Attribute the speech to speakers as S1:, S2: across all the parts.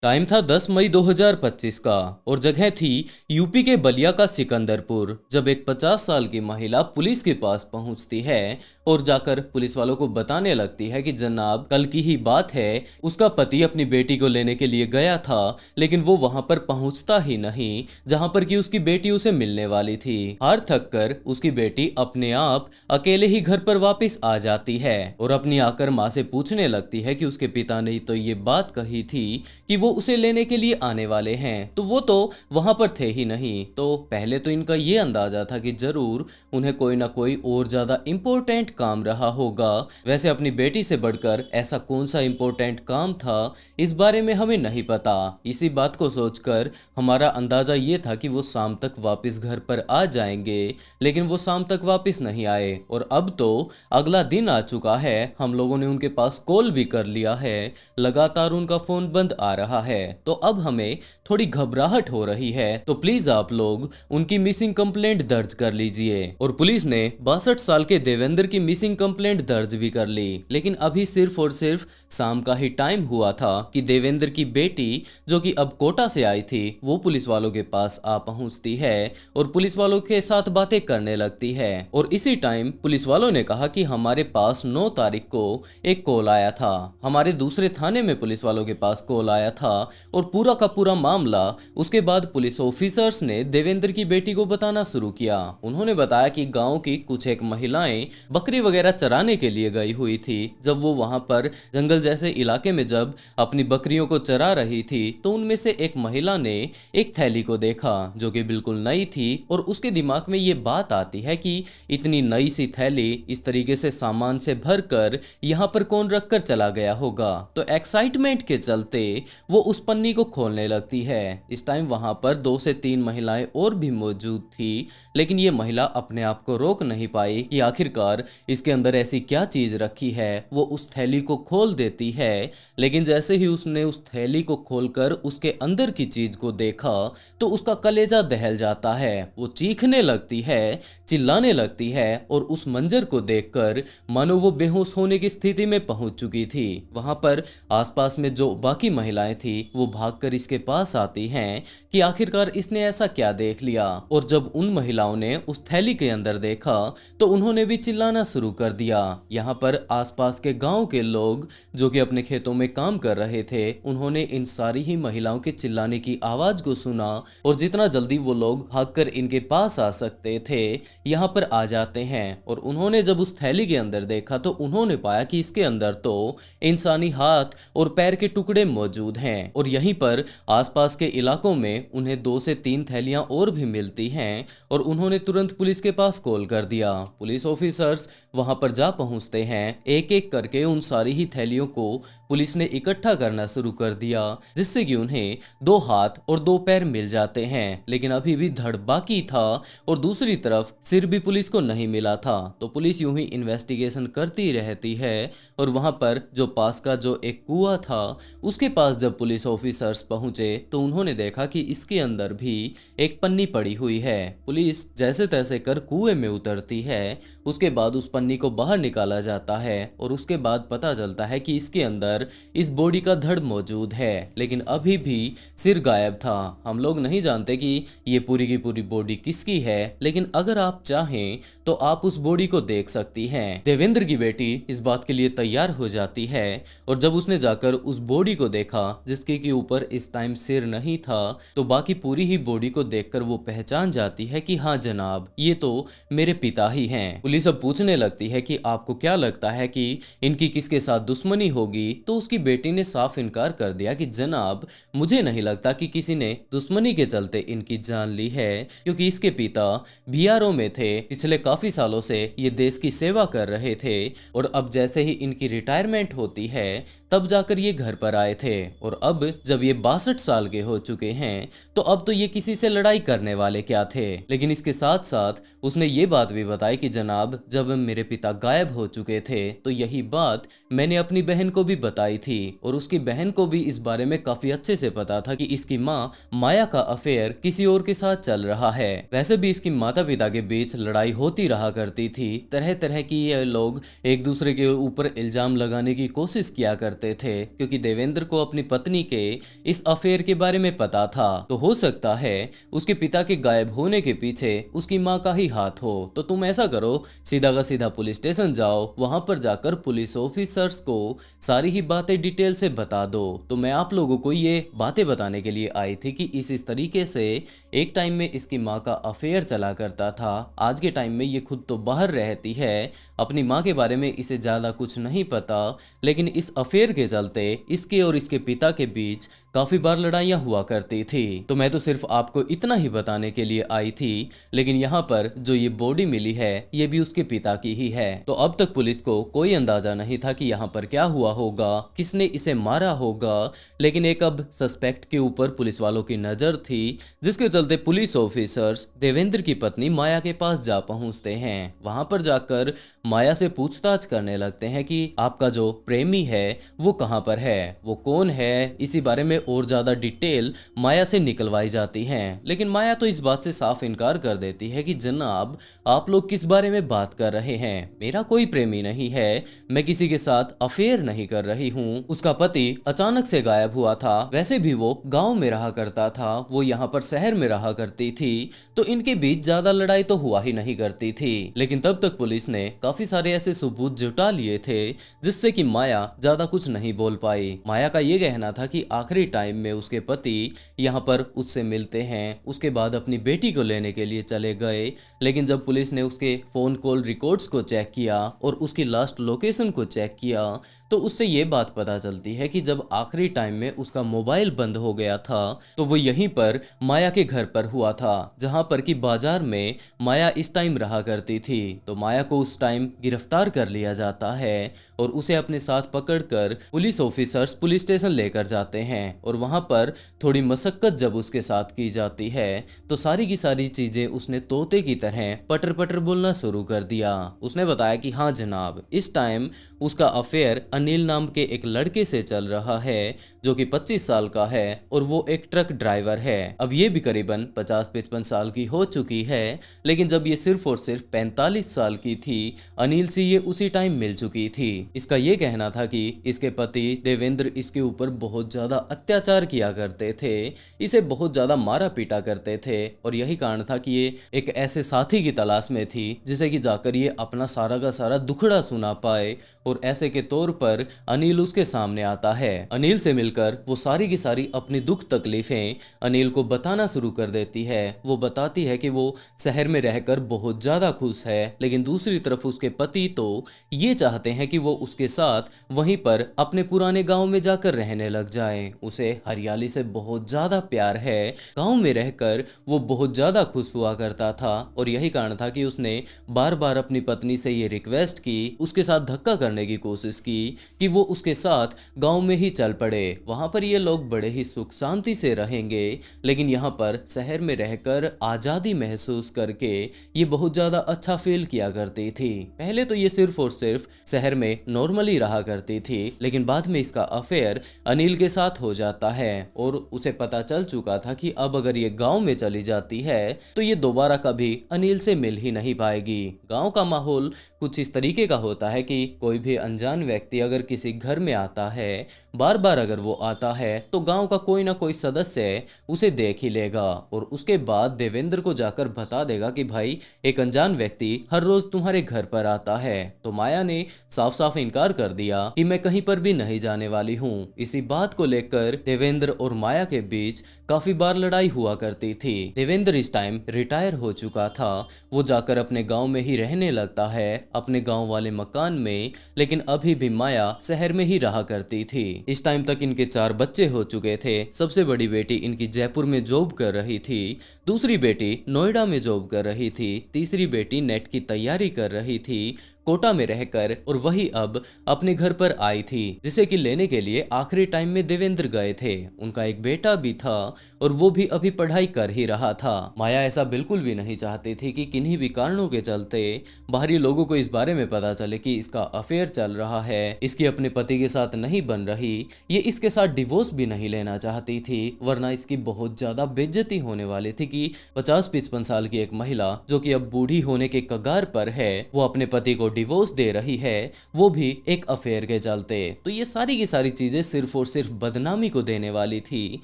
S1: Time था 10 मई 2025 का और जगह थी यूपी के बलिया का सिकंदरपुर। जब एक 50 साल की महिला पुलिस के पास पहुंचती है और जाकर पुलिस वालों को बताने लगती है कि जनाब कल की ही बात है, उसका पति अपनी बेटी को लेने के लिए गया था, लेकिन वो वहां पर पहुंचता ही नहीं जहां पर कि उसकी बेटी उसे मिलने वाली थी। हार थक कर उसकी बेटी अपने आप अकेले ही घर पर वापस आ जाती है और अपनी आकर माँ से पूछने लगती है कि उसके पिता ने तो ये बात कही थी कि वो उसे लेने के लिए आने वाले हैं, तो वो तो वहां पर थे ही नहीं। तो पहले तो इनका ये अंदाजा था कि जरूर उन्हें कोई ना कोई और ज्यादा इंपॉर्टेंट काम रहा होगा। वैसे अपनी बेटी से बढ़कर ऐसा कौन सा इंपॉर्टेंट काम था, इस बारे में हमें नहीं पता। इसी बात को सोचकर हमारा अंदाजा ये था कि वो शाम तक वापस घर पर आ जाएंगे, लेकिन वो शाम तक वापस नहीं आए और अब तो अगला दिन आ चुका है। हम लोगों ने उनके पास कॉल भी कर लिया है, लगातार उनका फोन बंद आ रहा है। तो अब हमें थोड़ी घबराहट हो रही है, तो प्लीज आप लोग उनकी मिसिंग कंप्लेंट दर्ज कर लीजिए। और पुलिस ने 62 साल के देवेंद्र की मिसिंग कंप्लेंट दर्ज भी कर ली। लेकिन अभी सिर्फ और सिर्फ शाम का ही टाइम हुआ था कि देवेंद्र की बेटी, जो कि अब कोटा से आई थी, वो पुलिस वालों के पास आ पहुंचती है और पुलिस वालों के साथ बातें करने लगती है। और इसी टाइम पुलिस वालों ने कहा कि हमारे पास 9 तारीख को एक कॉल आया था। हमारे दूसरे थाने में पुलिस वालों के पास कॉल आया था और पूरा का पूरा मामला उसके बाद पुलिस ऑफिसर्स ने देवेंद्र की बेटी को बताना शुरू किया। उन्होंने बताया कि गांव की कुछ एक महिलाएं बकरी वगैरह चराने के लिए गई हुई थी। जब वो वहां पर जंगल जैसे इलाके में जब अपनी बकरियों को चरा रही थी, तो उनमें से एक महिला ने एक थैली को देखा जो कि बिल्कुल नई थी और उसके दिमाग में ये बात आती है कि इतनी नई सी थैली इस तरीके से सामान से भरकर यहाँ पर कौन रख कर चला गया होगा। तो एक्साइटमेंट के चलते वो उस पन्नी को खोलने लगती है। इस टाइम वहां पर 2 से 3 महिलाएं और भी मौजूद थी, लेकिन ये महिला अपने आप को रोक नहीं पाई कि आखिरकार इसके अंदर ऐसी क्या चीज रखी है। वो उस थैली को खोल देती है, लेकिन जैसे ही उसने उस थैली को खोलकर उसके अंदर की चीज को देखा तो उसका कलेजा दहल जाता है। वो चीखने लगती है, चिल्लाने लगती है और उस मंजर को देखकर मानो वो बेहोश होने की स्थिति में पहुंच चुकी थी। वहां पर आसपास में जो बाकी महिलाएं थी वो भागकर इसके पास आती हैं कि आखिरकार इसने ऐसा क्या देख लिया। और जब उन महिलाओं ने उस थैली के अंदर देखा तो उन्होंने भी चिल्लाना शुरू कर दिया। यहाँ पर आसपास के गांव के लोग जो कि अपने खेतों में काम कर रहे थे, उन्होंने इन सारी ही महिलाओं के चिल्लाने की आवाज को सुना और जितना जल्दी वो लोग भागकर इनके पास आ सकते थे यहाँ पर आ जाते हैं। और उन्होंने जब उस थैली के अंदर देखा तो उन्होंने पाया कि इसके अंदर तो इंसानी हाथ और पैर के टुकड़े मौजूद हैं। और यहीं पर आसपास के इलाकों में उन्हें 2 से 3 थैलियां और भी मिलती हैं और उन्होंने तुरंत पुलिस के पास कॉल कर दिया। पुलिस ऑफिसर्स वहां पर जा पहुंचते हैं। एक एक करके उन सारी ही थैलियों को पुलिस ने इकट्ठा करना शुरू कर दिया, जिससे कि उन्हें 2 हाथ और 2 पैर मिल जाते हैं। लेकिन अभी भी धड़ बाकी था और दूसरी तरफ सिर भी पुलिस को नहीं मिला था। तो पुलिस यूं ही इन्वेस्टिगेशन करती रहती है और वहां पर जो पास का जो एक कुआं था उसके पास जब पुलिस ऑफिसर्स पहुंचे तो उन्होंने देखा कि इसके अंदर भी एक पन्नी पड़ी हुई है। पुलिस जैसे तैसे कर कुएं में उतरती है, उसके बाद उस पन्नी को बाहर निकाला जाता है और उसके बाद पता चलता है कि इसके अंदर इस बॉडी का धड़ मौजूद है, लेकिन अभी भी सिर गायब था। हम लोग नहीं जानते कि ये पूरी की पूरी बॉडी किसकी है, लेकिन अगर आप चाहें तो आप उस बॉडी को देख सकती हैं। देवेंद्र की बेटी इस बात के लिए तैयार हो जाती है और जब उसने जाकर उस बॉडी को देखा जिसके के ऊपर इस टाइम सिर नहीं था, तो बाकी पूरी ही बॉडी को देखकर वो पहचान जाती है कि हाँ जनाब, ये तो मेरे पिता ही हैं। पुलिस अब पूछने लगती है कि आपको क्या लगता है कि इनकी किसके साथ दुश्मनी होगी। तो उसकी बेटी ने साफ इनकार कर दिया कि जनाब, मुझे नहीं लगता कि किसी ने दुश्मनी के चलते इनकी जान ली है, क्योंकि इसके पिता बीआरओ में थे, पिछले काफी सालों से ये देश की सेवा कर रहे थे और अब जैसे ही इनकी रिटायरमेंट होती है तब जाकर ये घर पर आए थे। और अब जब ये 62 साल के हो चुके हैं तो अब तो ये किसी से लड़ाई करने वाले क्या थे। लेकिन इसके साथ साथ उसने ये बात भी बताई कि जनाब, जब मेरे मेरे पिता गायब हो चुके थे तो यही बात मैंने अपनी बहन को भी बताई थी और उसकी बहन को भी इस बारे में काफी अच्छे से पता था कि इसकी माँ माया का अफेयर किसी और के साथ चल रहा है। वैसे भी इसकी माता पिता के बीच लड़ाई होती रहा करती थी, तरह तरह की ये लोग एक दूसरे के ऊपर इल्जाम लगाने की कोशिश किया करते थे क्योंकि देवेंद्र को अपनी पत्नी के इस अफेयर के बारे में पता था। तो हो सकता है उसके पिता के गायब होने के पीछे उसकी माँ का ही हाथ हो। तो तुम ऐसा करो, सीधा का सीधा पुलिस स्टेशन जाओ, वहां पर जाकर पुलिस ऑफिसर्स को सारी ही बातें डिटेल से बता दो। तो मैं आप लोगों को ये बातें बताने के लिए आई थी कि इस तरीके से एक टाइम में इसकी माँ का अफेयर चला करता था। आज के टाइम में ये खुद तो बाहर रहती है, अपनी माँ के बारे में इसे ज्यादा कुछ नहीं पता, लेकिन इस अफेयर के चलते इसके और इसके पिता के बीच काफी बार लड़ाइयां हुआ करती थी। तो मैं तो सिर्फ आपको इतना ही बताने के लिए आई थी, लेकिन यहाँ पर जो ये बॉडी मिली है ये भी उसके पिता की ही है। तो अब तक पुलिस को कोई अंदाजा नहीं था कि यहाँ पर क्या हुआ होगा, किसने इसे मारा होगा, लेकिन एक अब सस्पेक्ट के ऊपर पुलिस वालों की नजर थी, जिसके चलते पुलिस ऑफिसर्स देवेंद्र की पत्नी माया के पास जा पहुंचते हैं। वहां पर जाकर माया से पूछताछ करने लगते हैं कि आपका जो प्रेमी है वो कहाँ पर है, वो कौन है। इसी बारे में और ज्यादा डिटेल माया से निकलवाई जाती हैं, लेकिन माया तो इस बात से साफ इनकार कर देती है कि जनाब आप लोग किस बारे में बात कर रहे हैं, मेरा कोई प्रेमी नहीं है, मैं किसी के साथ अफेयर नहीं कर रही हूँ। उसका पति अचानक से गायब हुआ था, वैसे भी वो गांव में रहा करता था, वो यहाँ पर शहर में रहा करती थी, तो इनके बीच ज्यादा लड़ाई तो हुआ ही नहीं करती थी। लेकिन तब तक पुलिस ने काफी सारे ऐसे सबूत जुटा लिए थे जिससे कि माया ज्यादा कुछ नहीं बोल पाई। माया का ये कहना था कि आखिरी टाइम में उसके पति यहाँ पर उससे मिलते हैं, उसके बाद अपनी बेटी को लेने के लिए चले गए, लेकिन जब पुलिस ने उसके फोन कॉल रिकॉर्ड्स को चेक किया और उसकी लास्ट लोकेशन को चेक किया तो उससे ये बात पता चलती है कि जब आखिरी टाइम में उसका मोबाइल बंद हो गया था तो वो यहीं पर माया के घर पर हुआ था, जहां पर कि बाजार में माया इस टाइम रहा करती थी। तो माया को उस टाइम गिरफ्तार कर लिया जाता है और उसे अपने साथ पकड़कर पुलिस ऑफिसर्स पुलिस स्टेशन लेकर जाते हैं और वहां पर थोड़ी मशक्कत जब उसके साथ की जाती है तो सारी की सारी चीजें उसने तोते की तरह पटर पटर बोलना शुरू कर दिया। उसने बताया कि हाँ जनाब, इस टाइम उसका अफेयर अनिल नाम के एक लड़के से चल रहा है जो कि 25 साल का है और वो एक ट्रक ड्राइवर है। अब ये भी करीबन 50-55 साल की हो चुकी है, लेकिन जब ये सिर्फ और सिर्फ 45 साल की थी अनिल से ये उसी टाइम मिल चुकी थी। इसका ये कहना था कि इसके पति देवेंद्र इसके ऊपर बहुत ज्यादा अत्याचार किया करते थे, इसे बहुत ज्यादा मारा पीटा करते थे और यही कारण था कि ये एक ऐसे साथी की तलाश में थी जिसे कि जाकर ये अपना सारा का सारा दुखड़ा सुना पाए और ऐसे के तौर पर अनिल उसके सामने आता है। अनिल से मिलकर वो सारी की सारी अपनी दुख तकलीफें अनिल को बताना शुरू कर देती है। वो बताती है कि वो शहर में रहकर बहुत ज्यादा खुश है, लेकिन दूसरी तरफ उसके पति तो ये चाहते हैं कि वो उसके साथ वहीं पर अपने पुराने गांव में जाकर रहने लग जाए। उसे हरियाली से बहुत ज्यादा प्यार है, गांव में रहकर वो बहुत ज्यादा खुश हुआ करता था और यही कारण था कि उसने बार बार अपनी पत्नी से ये रिक्वेस्ट की, उसके साथ धक्का करने की कोशिश की कि वो उसके साथ गांव में ही चल पड़े, वहां पर ये लोग बड़े ही सुख शांति से रहेंगे। लेकिन यहाँ पर शहर में रहकर आजादी महसूस करके ये बहुत ज्यादा अच्छा फील किया करती थी। पहले तो ये सिर्फ और सिर्फ शहर में नॉर्मली रहा करती थी, लेकिन बाद में इसका अफेयर अनिल के साथ हो जाता है और उसे पता चल चुका था कि अब अगर ये गांव में चली जाती है तो ये दोबारा कभी अनिल से मिल ही नहीं पाएगी। गांव का माहौल कुछ इस तरीके का होता है कि कोई भी अनजान व्यक्ति अगर किसी घर में आता है, बार बार अगर वो आता है तो गांव का कोई ना कोई सदस्य उसे देख ही लेगा और उसके बाद देवेंद्र को जाकर बता देगा कि भाई एक अनजान व्यक्ति हर रोज तुम्हारे घर पर आता है। तो माया ने साफ साफ इनकार कर दिया कि मैं कहीं पर भी नहीं जाने वाली हूँ। इसी बात को लेकर देवेंद्र और माया के बीच काफी बार लड़ाई हुआ करती थी। देवेंद्र इस टाइम रिटायर हो चुका था, वो जाकर अपने गांव में ही रहने लगता है, अपने गांव वाले मकान में, लेकिन अभी भी माया शहर में ही रहा करती थी। इस टाइम तक इनके 4 बच्चे हो चुके थे। सबसे बड़ी बेटी इनकी जयपुर में जॉब कर रही थी, दूसरी बेटी नोएडा में जॉब कर रही थी, तीसरी बेटी नेट की तैयारी कर रही थी, कोटा में रहकर और वही अब अपने घर पर आई थी, जिसे कि लेने के लिए आखिरी टाइम में देवेंद्र गए थे। उनका एक बेटा भी था और वो भी अभी पढ़ाई कर ही रहा था। माया ऐसा बिल्कुल भी नहीं चाहती थी कि किन्हीं भी कारणों के चलते बाहरी लोगों को इस बारे में पता चले कि इसका अफेयर चल रहा है, इसकी अपने पति के साथ नहीं बन रही, ये इसके साथ डिवोर्स भी नहीं लेना चाहती थी, वरना इसकी बहुत ज्यादा बेइज्जती होने वाली थी कि 50-55 साल की एक महिला जो कि अब बूढ़ी होने के कगार पर है, वो अपने पति को डिवोर्स दे रही है, वो भी एक अफेयर के चलते। तो ये सारी की सारी चीजें सिर्फ और सिर्फ बदनामी को देने वाली थी,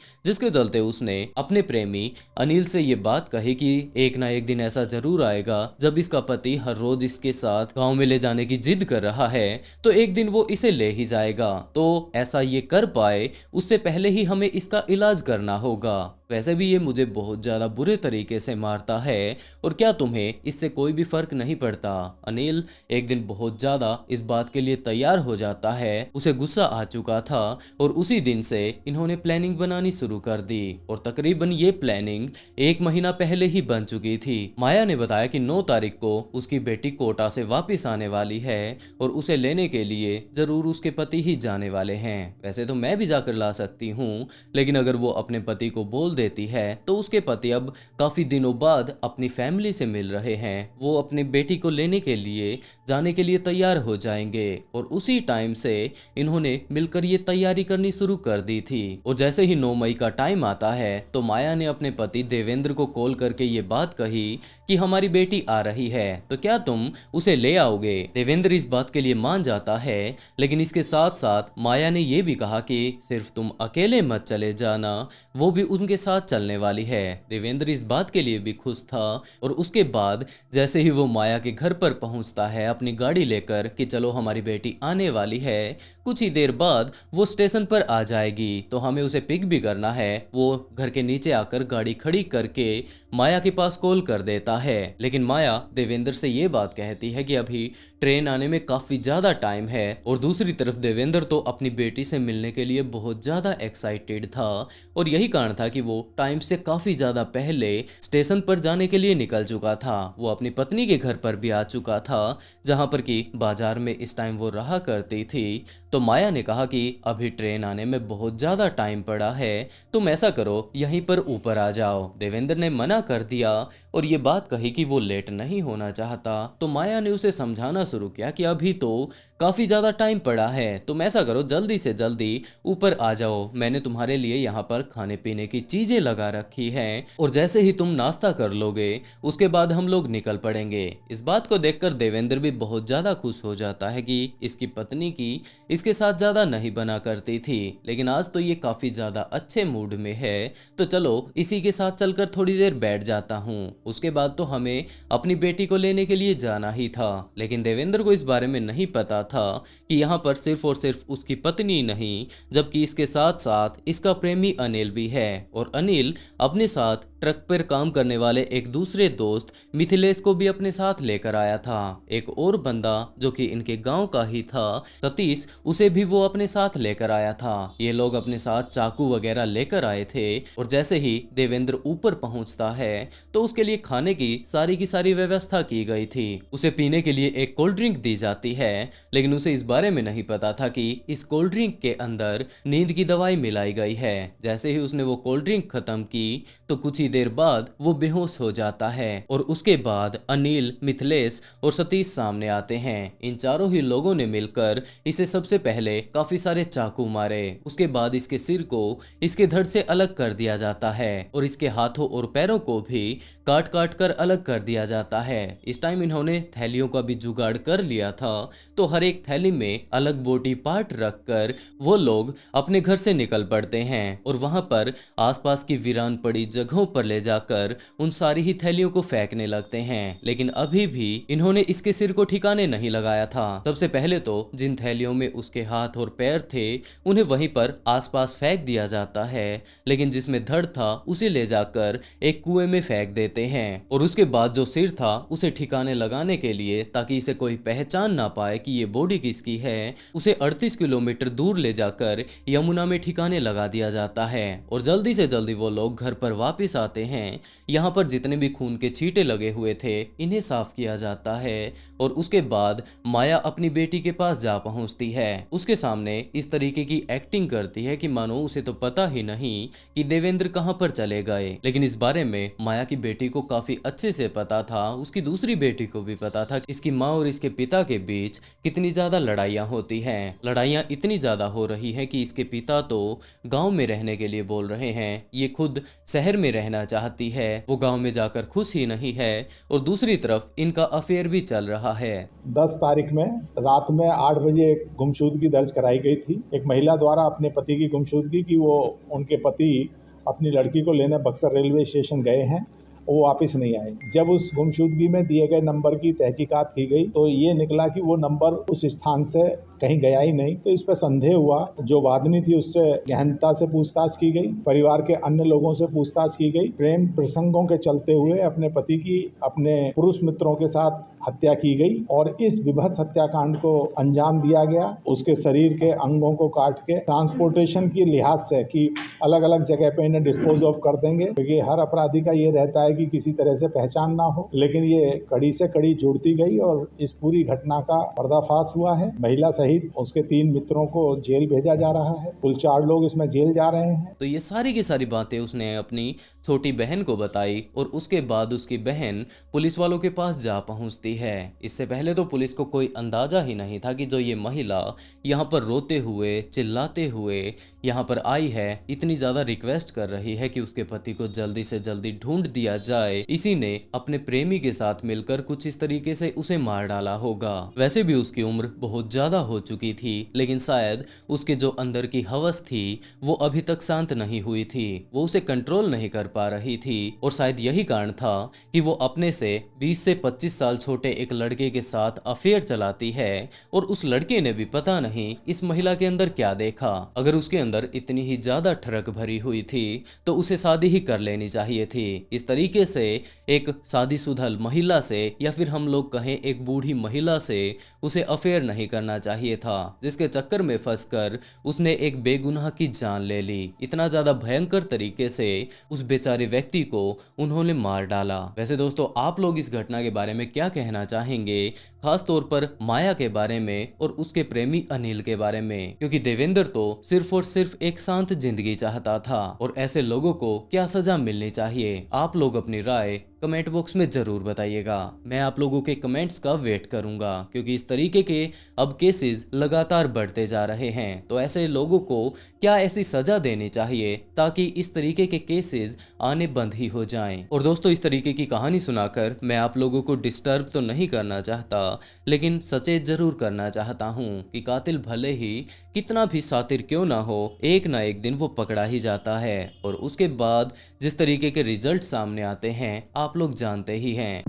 S1: जिसके चलते उसने अपने प्रेमी अनिल से ये बात कही कि एक ना एक दिन ऐसा जरूर आएगा जब इसका पति हर रोज इसके साथ गांव में ले जाने की जिद कर रहा है, तो एक दिन वो इसे ले ही जाएगा। तो ऐसा ये कर पाए उससे पहले ही हमें इसका इलाज करना होगा। वैसे भी ये मुझे बहुत ज्यादा बुरे तरीके से मारता है और क्या तुम्हें इससे कोई भी फर्क नहीं पड़ता। अनिल एक दिन बहुत ज्यादा इस बात के लिए तैयार हो जाता है, उसे गुस्सा आ चुका था और उसी दिन से इन्होंने प्लानिंग बनानी शुरू कर दी और तकरीबन ये प्लानिंग 1 महीना पहले ही बन चुकी थी। माया ने बताया कि 9 तारीख को उसकी बेटी कोटा से वापस आने वाली है और उसे लेने के लिए जरूर उसके पति ही जाने वाले हैं। वैसे तो मैं भी जाकर ला सकती हूँ, लेकिन अगर वो अपने पति को बोल देती है तो उसके पति अब काफी दिनों बाद अपनी फैमिली से मिल रहे हैं, वो अपनी बेटी को लेने के लिए जाने के लिए तैयार हो जाएंगे और उसी टाइम से इन्होंने मिलकर ये तैयारी करनी शुरू कर दी थी। और जैसे ही 9 मई का टाइम आता है तो माया ने अपने पति देवेंद्र को कॉल करके ये बात कही कि हमारी बेटी आ रही है, तो क्या तुम उसे ले आओगे। देवेंद्र इस बात के लिए मान जाता है, लेकिन इसके साथ साथ माया ने यह भी कहा कि सिर्फ तुम अकेले मत चले जाना, वो भी उनके साथ चलने वाली है। देवेंद्र इस बात के लिए भी खुश था और उसके बाद जैसे ही वो माया के घर पर पहुंचता है अपनी गाड़ी लेकर कि चलो हमारी बेटी आने वाली है, कुछ ही देर बाद वो स्टेशन पर आ जाएगी, तो हमें उसे पिक भी करना है। वो घर के नीचे आकर गाड़ी खड़ी करके माया के पास कॉल कर देता है, लेकिन माया देवेंद्र से ये बात कहती है कि अभी ट्रेन आने में काफी ज्यादा टाइम है और दूसरी तरफ देवेंद्र तो अपनी बेटी से मिलने के लिए बहुत ज्यादा एक्साइटेड था और यही कारण था कि वो टाइम से काफी ज्यादा पहले स्टेशन पर जाने के लिए निकल चुका था। वो अपनी पत्नी के घर पर भी आ चुका था जहां पर कि बाजार में इस टाइम वो रहा करती थी। तो माया ने कहा कि अभी ट्रेन आने में बहुत ज्यादा टाइम पड़ा है, तुम ऐसा करो यहीं पर ऊपर आ जाओ। देवेंद्र ने मना कर दिया और ये बात कही कि वो लेट नहीं होना चाहता। तो माया ने उसे समझाना शुरू किया कि अभी तो काफी ज्यादा टाइम पड़ा है, तुम ऐसा करो जल्दी से जल्दी ऊपर आ जाओ, मैंने तुम्हारे लिए यहाँ पर खाने पीने की चीजें लगा रखी हैं और जैसे ही तुम नाश्ता कर लोगे उसके बाद हम लोग निकल पड़ेंगे। इस बात को देखकर देवेंद्र भी बहुत ज्यादा खुश हो जाता है कि इसकी पत्नी की इसके साथ ज्यादा नहीं बना करती थी, लेकिन आज तो ये काफी ज्यादा अच्छे मूड में है, तो चलो इसी के साथ चलकर थोड़ी देर बैठ जाता हूँ। उसके बाद तो हमें अपनी बेटी को लेने के लिए जाना ही था, लेकिन देवेंद्र को इस बारे में नहीं पता था कि यहाँ पर सिर्फ और सिर्फ उसकी पत्नी नहीं, जबकि इसके साथ साथ इसका प्रेमी अनिल भी है और अनिल अपने साथ ट्रक पर काम करने वाले एक दूसरे दोस्त मिथिलेश को भी अपने साथ लेकर आया था। एक और बंदा जो कि इनके गांव का ही था, सतीश, उसे भी वो अपने साथ लेकर आया था। ये लोग अपने साथ चाकू वगैरह लेकर आए थे और जैसे ही देवेंद्र ऊपर पहुंचता है तो उसके लिए खाने की सारी व्यवस्था की गई थी। उसे पीने के लिए एक कोल्ड ड्रिंक दी जाती है, लेकिन उसे इस बारे में नहीं पता था कि इस कोल्ड ड्रिंक के अंदर नींद की दवाई मिलाई गई है। जैसे ही उसने वो कोल्ड ड्रिंक खत्म की तो कुछ ही देर बाद वो बेहोश हो जाता है और उसके बाद अनिल, मिथिलेश और सतीश सामने आते हैं। इन चारों ही लोगों ने मिलकर इसे सबसे पहले काफी सारे चाकू मारे, उसके बाद इसके सिर को इसके धड़ से अलग कर दिया जाता है और इसके हाथों और पैरों को भी काट काट कर अलग कर दिया जाता है। इस टाइम इन्होंने थैलियों का भी जुगाड़ कर लिया था, तो हर एक थैली में अलग बॉडी पार्ट रखकर वो लोग अपने घर से निकल पड़ते हैं और वहां पर आसपास की वीरान पड़ी जगहों पर ले जाकर उन सारी ही थैलियों को फेंकने लगते हैं। लेकिन अभी भी इन्होंने इसके सिर को ठिकाने नहीं लगाया था। सबसे पहले तो जिन थैलियों में उसके हाथ और पैर थे उन्हें वहीं पर आसपास फेंक दिया जाता है, लेकिन जिसमें धड़ था उसे ले जाकर एक कुएं में फेंक देते हैं और उसके बाद जो सिर था उसे ठिकाने लगाने के लिए, ताकि इसे कोई पहचान ना पाए कि ये बॉडी किसकी है, उसे 38 किलोमीटर दूर ले जाकर यमुना में ठिकाने लगा दिया जाता है और जल्दी से जल्दी वो लोग घर पर वापस आते जाते हैं। यहाँ पर जितने भी खून के छींटे लगे हुए थे इन्हें साफ किया जाता है और उसके बाद माया अपनी बेटी के पास जा पहुंचती है। उसके सामने इस तरीके की एक्टिंग करती है कि मानो उसे तो पता ही नहीं कि देवेंद्र कहां पर चले गए। लेकिन इस बारे में माया की बेटी को काफी अच्छे से पता था, उसकी दूसरी बेटी को भी पता था कि इसकी माँ और इसके पिता के बीच कितनी ज्यादा लड़ाइयाँ होती हैं। लड़ाइयाँ इतनी ज्यादा हो रही है कि इसके पिता तो गांव में रहने के लिए बोल रहे हैं, ये खुद शहर में रहना चाहती है, वो गांव में जाकर खुश ही नहीं है और दूसरी तरफ इनका अफेयर भी चल रहा है।
S2: 10 तारीख में रात में 8 बजे एक गुमशुदगी दर्ज कराई गई थी। एक महिला द्वारा अपने पति की गुमशुदगी की वो उनके पति अपनी लड़की को लेने बक्सर रेलवे स्टेशन गए हैं, वो वापस नहीं आए। जब उस गुमशुदगी में दिए गए नंबर की तहकीकात की गई तो ये निकला कि वो नंबर उस स्थान से कहीं गया ही नहीं। तो इस पर संदेह हुआ। जो वादनी थी उससे गहनता से पूछताछ की गई, परिवार के अन्य लोगों से पूछताछ की गई। प्रेम प्रसंगों के चलते हुए अपने पति की अपने पुरुष मित्रों के साथ हत्या की गई और इस विभत्स हत्याकांड को अंजाम दिया गया। उसके शरीर के अंगों को काट के ट्रांसपोर्टेशन की लिहाज से कि अलग अलग जगह पे इन्हें डिस्पोज ऑफ कर देंगे, क्योंकि हर अपराधी का ये रहता है कि किसी तरह से पहचान ना हो। लेकिन ये कड़ी से कड़ी जुड़ती गई और इस पूरी घटना का पर्दाफाश हुआ है। महिला सहित उसके 3 मित्रों को जेल भेजा जा रहा है। कुल 4 लोग इसमें जेल जा रहे हैं।
S1: तो ये सारी की सारी बातें उसने अपनी छोटी बहन को बताई और उसके बाद उसकी बहन पुलिस वालों के पास जा पहुंचती है। इससे पहले तो पुलिस को कोई अंदाजा ही नहीं था कि जो ये महिला यहाँ पर रोते हुए चिल्लाते हुए यहाँ पर आई है, इतनी ज्यादा रिक्वेस्ट कर रही है कि उसके पति को जल्दी से जल्दी ढूंढ दिया जाए, इसी ने अपने प्रेमी के साथ मिलकर कुछ इस तरीके से उसे मार डाला होगा। वैसे भी उसकी उम्र बहुत ज्यादा हो चुकी थी, लेकिन शायद उसके जो अंदर की हवस थी वो अभी तक शांत नहीं हुई थी, वो उसे कंट्रोल नहीं कर पा रही थी और शायद यही कारण था कि वो अपने से 20 से 25 साल छोटे एक लड़के के साथ अफेयर चलाती है और उस लड़के ने भी पता नहीं इस महिला के अंदर क्या देखा। अगर उसके अंदर इतनी ही ज्यादा ठरक भरी हुई थी तो उसे शादी ही कर लेनी चाहिए थी। इस तरीके से एक शादीशुदा महिला से या फिर हम लोग कहें एक बूढ़ी महिला से उसे अफेयर नहीं करना चाहिए था, जिसके चक्कर में फंसकर उसने एक बेगुनाह की जान ले ली। इतना ज्यादा भयंकर तरीके से उस बेचारे व्यक्ति को उन्होंने मार डाला। वैसे दोस्तों, आप लोग इस घटना के बारे में क्या कहना चाहेंगे, खास तौर पर माया के बारे में और उसके प्रेमी अनिल के बारे में? क्योंकि देवेंद्र तो सिर्फ और सिर्फ एक शांत जिंदगी चाहता था और ऐसे लोगों को क्या सजा मिलनी चाहिए? आप लोग अपनी राय कमेंट बॉक्स में जरूर बताइएगा। मैं आप लोगों के कमेंट्स का वेट करूंगा, क्योंकि इस तरीके के अब केसेस लगातार बढ़ते जा रहे हैं। तो ऐसे लोगों को क्या ऐसी सजा देनी चाहिए ताकि इस तरीके के केसेस आने बंद ही हो जाएं। और दोस्तों, इस तरीके की कहानी सुनाकर मैं आप लोगों को डिस्टर्ब तो नहीं करना चाहता, लेकिन सचेत जरूर करना चाहता हूँ कि कातिल भले ही कितना भी शातिर क्यों ना हो, एक ना एक दिन वो पकड़ा ही जाता है और उसके बाद जिस तरीके के रिजल्ट सामने आते हैं आप लोग जानते ही हैं।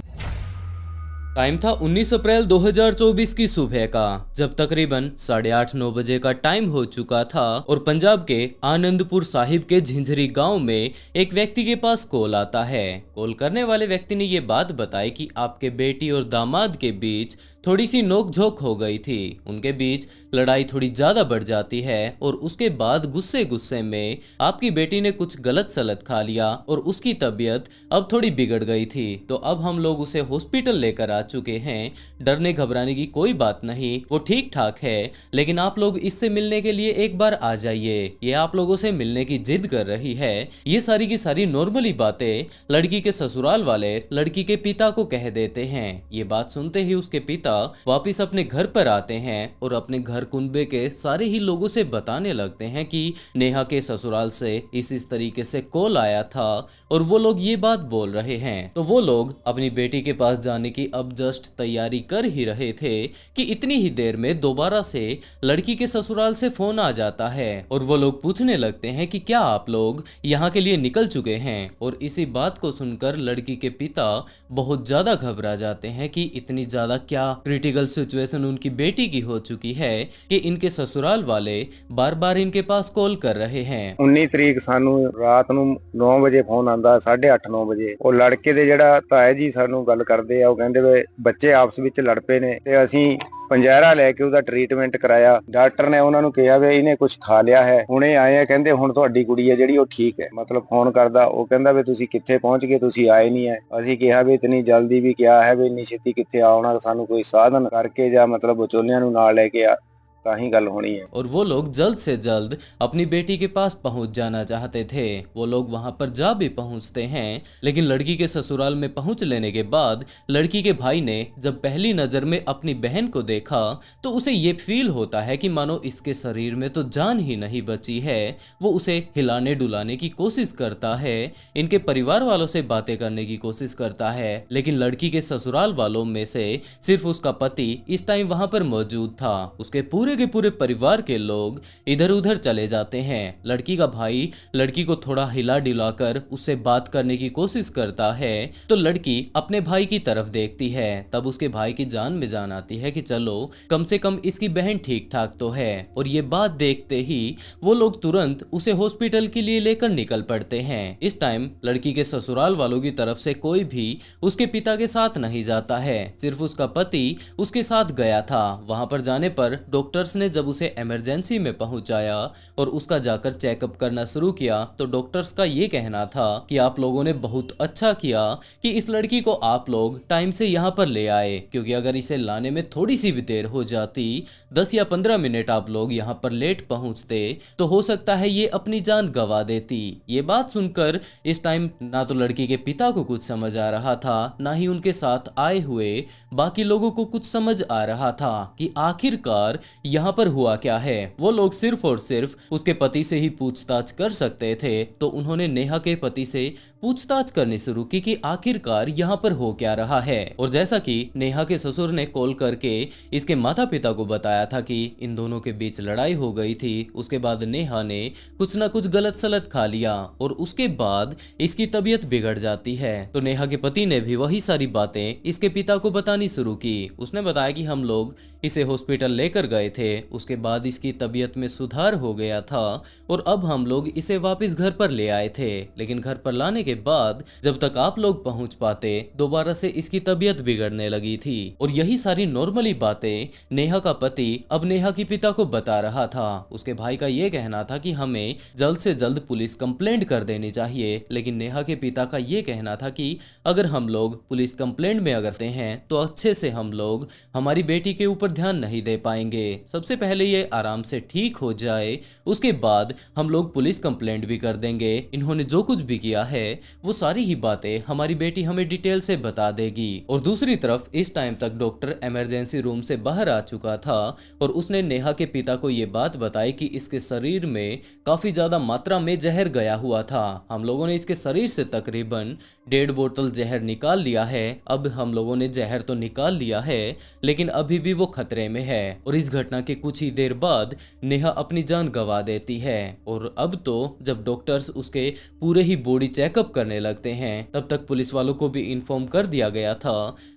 S1: टाइम था 19 अप्रैल 2024 की सुबह का, जब तकरीबन 8:30-9 बजे का टाइम हो चुका था और पंजाब के आनंदपुर साहिब के झिंझरी गांव में एक व्यक्ति के पास कॉल आता है। कॉल करने वाले व्यक्ति ने ये बात बताई कि आपके बेटी और दामाद के बीच थोड़ी सी नोकझोंक हो गई थी, उनके बीच लड़ाई थोड़ी ज्यादा बढ़ जाती है और उसके बाद गुस्से गुस्से में आपकी बेटी ने कुछ गलत सलत खा लिया और उसकी तबीयत अब थोड़ी बिगड़ गई थी। तो अब हम लोग उसे हॉस्पिटल लेकर आ चुके हैं। डरने घबराने की कोई बात नहीं, वो ठीक ठाक है, लेकिन आप लोग इससे मिलने के लिए एक बार आ जाइए, ये आप लोगों से मिलने की जिद कर रही है। ये सारी की सारी नॉर्मली बातें लड़की के ससुराल वाले लड़की के पिता को कह देते हैं। ये बात सुनते ही उसके पिता वापिस अपने घर पर आते हैं और अपने घर कुनबे के सारे ही लोगों से बताने लगते हैं कि नेहा के ससुराल से इस तरीके से कॉल आया था और वो लोग ये बात बोल रहे हैं। तो वो लोग अपनी बेटी के पास जाने की अब जस्ट तैयारी कर ही रहे थे कि इतनी ही देर में दोबारा से लड़की के ससुराल से फोन आ जाता है और वो लोग पूछने लगते हैं कि क्या आप लोग यहाँ के लिए निकल चुके हैं। और इसी बात को सुनकर लड़की के पिता बहुत ज्यादा घबरा जाते हैं कि इतनी ज्यादा क्या क्रिटिकल सिचुएशन उनकी बेटी की हो चुकी है कि इनके ससुराल वाले बार बार इनके पास कॉल कर रहे हैं।
S3: 19 ਤਰੀਕ ਸਾਨੂੰ ਰਾਤ ਨੂੰ 9 ਵਜੇ ਫੋਨ ਆਂਦਾ, 8:30 9 ਵਜੇ। ਉਹ ਲੜਕੇ ਦੇ ਜਿਹੜਾ ਤਾਇਆ ਜੀ ਸਾਨੂੰ ਗੱਲ ਕਰਦੇ ਆ, ਉਹ ਕਹਿੰਦੇ ਵੇ ਬੱਚੇ ਆਪਸ ਵਿੱਚ ਲੜ ਪਏ ਨੇ ਤੇ ਅਸੀਂ ਪੰਜੈਰਾ ਲੈ ਕੇ ਉਹਦਾ ਟ੍ਰੀਟਮੈਂਟ ਕਰਾਇਆ। ਡਾਕਟਰ ਨੇ ਉਹਨਾਂ ਨੂੰ ਕਿਹਾ ਵੀ ਇਹਨੇ ਕੁਝ ਖਾ ਲਿਆ ਹੈ, ਹੁਣੇ ਆਏ ਆ, ਕਹਿੰਦੇ ਹੁਣ ਤੁਹਾਡੀ ਕੁੜੀ ਹੈ ਜਿਹੜੀ ਉਹ ਠੀਕ ਹੈ। ਮਤਲਬ ਫੋਨ ਕਰਦਾ, ਉਹ ਕਹਿੰਦਾ ਵੀ ਤੁਸੀਂ ਕਿੱਥੇ ਪਹੁੰਚ ਗਏ, ਤੁਸੀਂ ਆਏ ਨਹੀਂ ਹੈ। ਅਸੀਂ ਕਿਹਾ ਵੀ ਇਤਨੀ ਜਲਦੀ ਵੀ ਕਿਹਾ ਹੈ ਵੀ ਇੰਨੀ ਛੇਤੀ ਕਿੱਥੇ ਆਉਣਾ, ਸਾਨੂੰ ਕੋਈ ਸਾਧਨ ਕਰਕੇ ਜਾਂ ਮਤਲਬ ਵਿਚੋਲਿਆਂ ਨੂੰ ਨਾਲ ਲੈ ਕੇ ਆ ਤਾਂ ही गल होनी है।
S1: और वो लोग जल्द से जल्द अपनी बेटी के पास पहुंच जाना चाहते थे। वो लोग वहां पर जा भी पहुंचते हैं, लेकिन लड़की के ससुराल में पहुंच लेने के बाद लड़की के भाई ने जब पहली नजर में अपनी बहन को देखा तो उसे ये फील होता है कि मानो इसके शरीर में तो जान ही नहीं बची है। वो उसे हिलाने डुलाने की कोशिश करता है, इनके परिवार वालों से बातें करने की कोशिश करता है, लेकिन लड़की के ससुराल वालों में से सिर्फ उसका पति इस टाइम वहां पर मौजूद था। उसके पूरे के पूरे परिवार के लोग इधर उधर चले जाते हैं। लड़की का भाई लड़की को थोड़ा हिला डुलाकर उससे बात करने की कोशिश करता है तो लड़की अपने भाई की तरफ देखती है। तब उसके भाई की जान में जान आती है कि चलो कम से कम इसकी बहन ठीक ठाक तो है, और ये बात देखते ही वो लोग तुरंत उसे हॉस्पिटल के लिए लेकर निकल पड़ते हैं। इस टाइम लड़की के ससुराल वालों की तरफ से कोई भी उसके पिता के साथ नहीं जाता है, सिर्फ उसका पति उसके साथ गया था। वहां पर जाने पर डॉक्टर्स ने जब उसे इमरजेंसी में पहुंचाया और उसका जाकर चेकअप करना शुरू किया तो डॉक्टर्स का ये कहना था कि आप लोगों ने बहुत अच्छा किया कि इस लड़की को आप लोग टाइम से यहाँ पर ले आए, क्योंकि अगर इसे लाने में थोड़ी सी भी देर हो जाती, 10 या 15 मिनट आप लोग यहाँ पर लेट पहुंचते तो हो सकता है ये अपनी जान गंवा देती। ये बात सुनकर इस टाइम ना तो लड़की के पिता को कुछ समझ आ रहा था, ना ही उनके साथ आए हुए बाकी लोगों को कुछ समझ आ रहा था कि आखिरकार यहाँ पर हुआ क्या है। वो लोग सिर्फ और सिर्फ उसके पति से ही पूछताछ कर सकते थे, तो उन्होंने नेहा के पति से पूछताछ करनी शुरू की कि आखिरकार यहाँ पर हो क्या रहा है। और जैसा कि नेहा के ससुर ने कॉल करके इसके माता पिता को बताया था कि इन दोनों के बीच लड़ाई हो गई थी, उसके बाद नेहा ने कुछ ना कुछ गलत सलत खा लिया और उसके बाद इसकी तबीयत बिगड़ जाती है। तो नेहा के पति ने भी वही सारी बातें इसके पिता को बतानी शुरू की। उसने बताया कि हम लोग इसे हॉस्पिटल लेकर गए थे, उसके बाद इसकी तबीयत में सुधार हो गया था और अब हम लोग इसे वापस घर पर ले आए थे, लेकिन घर पर लाने के बाद जब तक आप लोग पहुंच पाते दोबारा से इसकी तबीयत बिगड़ने लगी थी। और यही सारी नॉर्मली बातें नेहा का पति अब नेहा के पिता को बता रहा था। उसके भाई का ये कहना था कि हमें जल्द से जल्द पुलिस कंप्लेंट कर देनी चाहिए, लेकिन नेहा के पिता का ये कहना था कि अगर हम लोग पुलिस कंप्लेंट में अगरते हैं तो अच्छे से हम लोग हमारी बेटी के ऊपर ध्यान नहीं दे पाएंगे। सबसे पहले ये आराम से ठीक हो जाए, उसके बाद हम लोग पुलिस कंप्लेंट भी कर देंगे। इन्होंने जो कुछ भी किया है वो सारी ही बातें हमारी बेटी हमें डिटेल से बता देगी। और दूसरी तरफ इस टाइम तक डॉक्टर इमरजेंसी रूम से बाहर आ चुका था और उसने नेहा के पिता को ये बात बताई कि इसके शरीर में काफी ज्यादा मात्रा में जहर गया हुआ था। हम लोगों ने इसके शरीर से तकरीबन 1.5 बोतल जहर निकाल लिया है। अब हम लोगों ने जहर तो निकाल लिया है, लेकिन अभी भी वो खतरे में है। और इस घटना के कुछ ही देर बाद नेहा अपनी जान गंवा देती है। और अब तो जब डॉक्टर्स उसके पूरे ही बॉडी चेकअप करने लगते हैं, तब तक पुलिस वालों को भी इन्फॉर्म कर दिया गया था।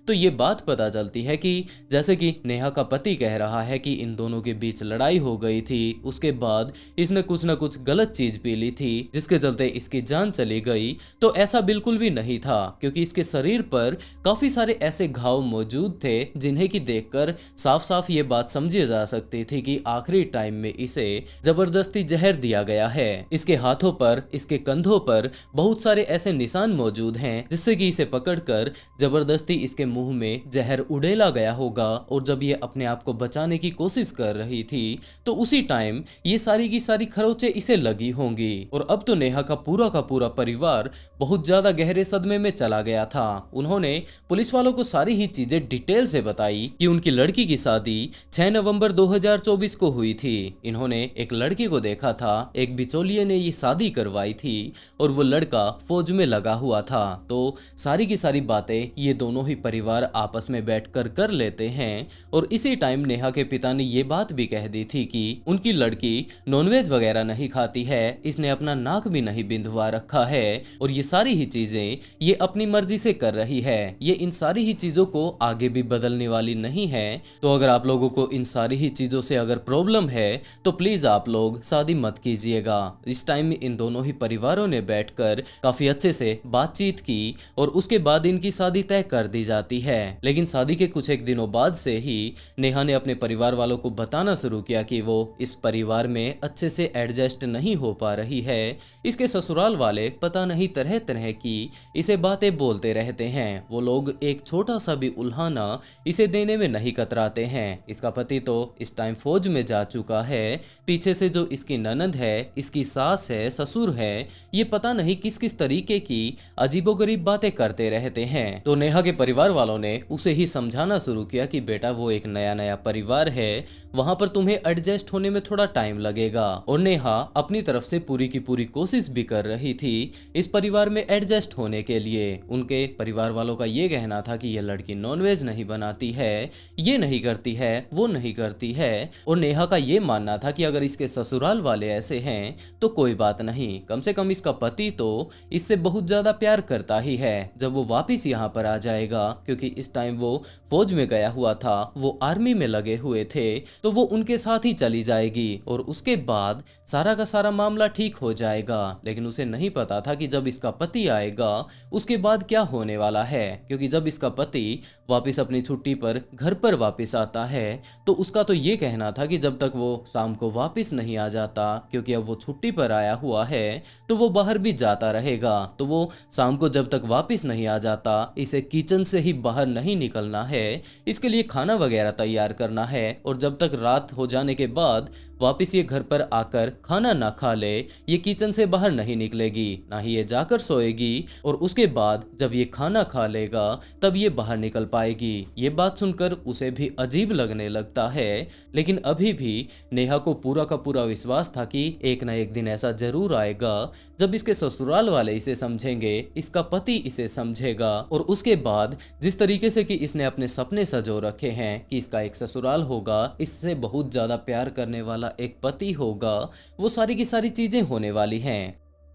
S1: तो ये बात पता चलती है कि जैसे कि नेहा का पति कह रहा है कि इन दोनों के बीच लड़ाई हो गई थी, उसके बाद इसने कुछ ना कुछ गलत चीज पी ली थी जिसके चलते इसकी जान चली गई। तो ऐसा बिल्कुल भी नहीं था, क्योंकि इसके शरीर पर काफी सारे ऐसे घाव मौजूद थे जिन्हें कि देखकर साफ साफ ये बात समझी जा सकती थी कि आखिरी टाइम में इसे जबरदस्ती जहर दिया गया है। इसके हाथों पर, इसके कंधों पर बहुत सारे ऐसे निशान मौजूद हैं जिससे कि इसे पकड़कर जबरदस्ती इसके मुंह में जहर उड़ेला गया होगा। और जब ये अपने आप को बचाने की कोशिश कर रही थी तो उसी टाइम ये सारी की सारी खरोंचें इसे लगी होंगी। और अब तो नेहा का पूरा परिवार बहुत ज्यादा गहरे सदमे में चला गया था। उन्होंने पुलिस वालों को सारी ही चीजें डिटेल से बताई कि उनकी लड़की की शादी 6 नवंबर 2024 को हुई थी। इन्होंने एक लड़के को देखा था, एक बिचौलिए ने ये शादी करवाई थी और वो लड़का फौज में लगा हुआ था। तो सारी की सारी बातें ये दोनों ही परिवार आपस में बैठकर कर लेते हैं। और इसी टाइम नेहा के पिता ने ये बात भी कह दी थी कि उनकी लड़की नॉनवेज वगैरह नहीं खाती है, इसने अपना नाक भी नहीं बिंधवा रखा है और ये सारी ही चीजें ये अपनी मर्जी से कर रही है। ये इन सारी ही चीजों को आगे भी बदलने वाली नहीं है। तो अगर आप लोगों को इन सारी ही ही चीज़ों से अगर प्रॉब्लम है तो प्लीज़ आप लोग शादी मत कीजिएगा। इस टाइम इन दोनों ही परिवारों ने बैठकर काफ़ी अच्छे से बातचीत की और उसके बाद इनकी शादी तय कर दी जाती है। लेकिन शादी के कुछ एक दिनों बाद से ही नेहा ने अपने परिवार वालों को बताना शुरू किया कि वो इस परिवार में अच्छे से एडजस्ट नहीं हो पा रही है। इसके ससुराल वाले पता नहीं तरह तरह की इसे बातें बोलते रहते हैं। वो लोग एक छोटा सा भी उल्हाना इसे देने में नहीं कतराते हैं। इसका पति तो इस टाइम फौज में जा चुका है। पीछे से जो इसकी ननद है, इसकी सास है, ससुर है, ये पता नहीं किस किस तरीके की अजीबोगरीब बातें करते रहते हैं। तो नेहा के परिवार वालों ने उसे ही समझाना शुरू किया कि बेटा वो एक नया नया परिवार है, वहां पर तुम्हें एडजस्ट होने में थोड़ा टाइम लगेगा। और नेहा अपनी तरफ से पूरी की पूरी कोशिश भी कर रही थी इस परिवार में एडजस्ट होने के लिए। उनके परिवार वालों का ये कहना था कि यह लड़की नॉनवेज नहीं बनाती है, ये नहीं करती है, वो नहीं करती है। और नेहा का ये मानना था कि अगर इसके ससुराल वाले ऐसे हैं तो कोई बात नहीं, कम से कम इसका पति तो इससे बहुत ज्यादा प्यार करता ही है। जब वो वापिस यहाँ पर आ जाएगा, क्योंकि इस टाइम वो फौज में गया हुआ था, वो आर्मी में लगे हुए थे, तो वो उनके साथ ही चली जाएगी और उसके बाद सारा का सारा मामला ठीक हो जाएगा। लेकिन उसे नहीं पता था कि जब इसका पति आएगा उसके बाद क्या होने वाला है। क्योंकि जब इसका पति वापस अपनी छुट्टी पर घर पर वापस आता है तो उसका तो ये कहना था कि जब तक वो शाम को वापस नहीं आ जाता, क्योंकि अब वो छुट्टी पर आया हुआ है तो वो बाहर भी जाता रहेगा, तो वो शाम को जब तक वापस नहीं आ जाता इसे किचन से ही बाहर नहीं निकलना है, इसके लिए खाना वगैरह तैयार करना है। और जब तक रात हो जाने के बाद वापस ये घर पर आकर खाना ना खा ले, ये किचन से बाहर नहीं निकलेगी, ना ही ये जाकर सोएगी। और उसके बाद जब ये खाना खा लेगा तब ये बाहर निकल पाएगी। ये बात सुनकर उसे भी अजीब लगने लगता है। लेकिन अभी भी नेहा को पूरा का पूरा विश्वास था कि एक ना एक दिन ऐसा जरूर आएगा जब इसके ससुराल वाले इसे समझेंगे, इसका पति इसे समझेगा। और उसके बाद जिस तरीके से कि इसने अपने सपने सजो रखे हैं कि इसका एक ससुराल होगा, इससे बहुत ज्यादा प्यार करने वाला एक पति होगा, वो सारी की सारी चीजें होने वाली हैं।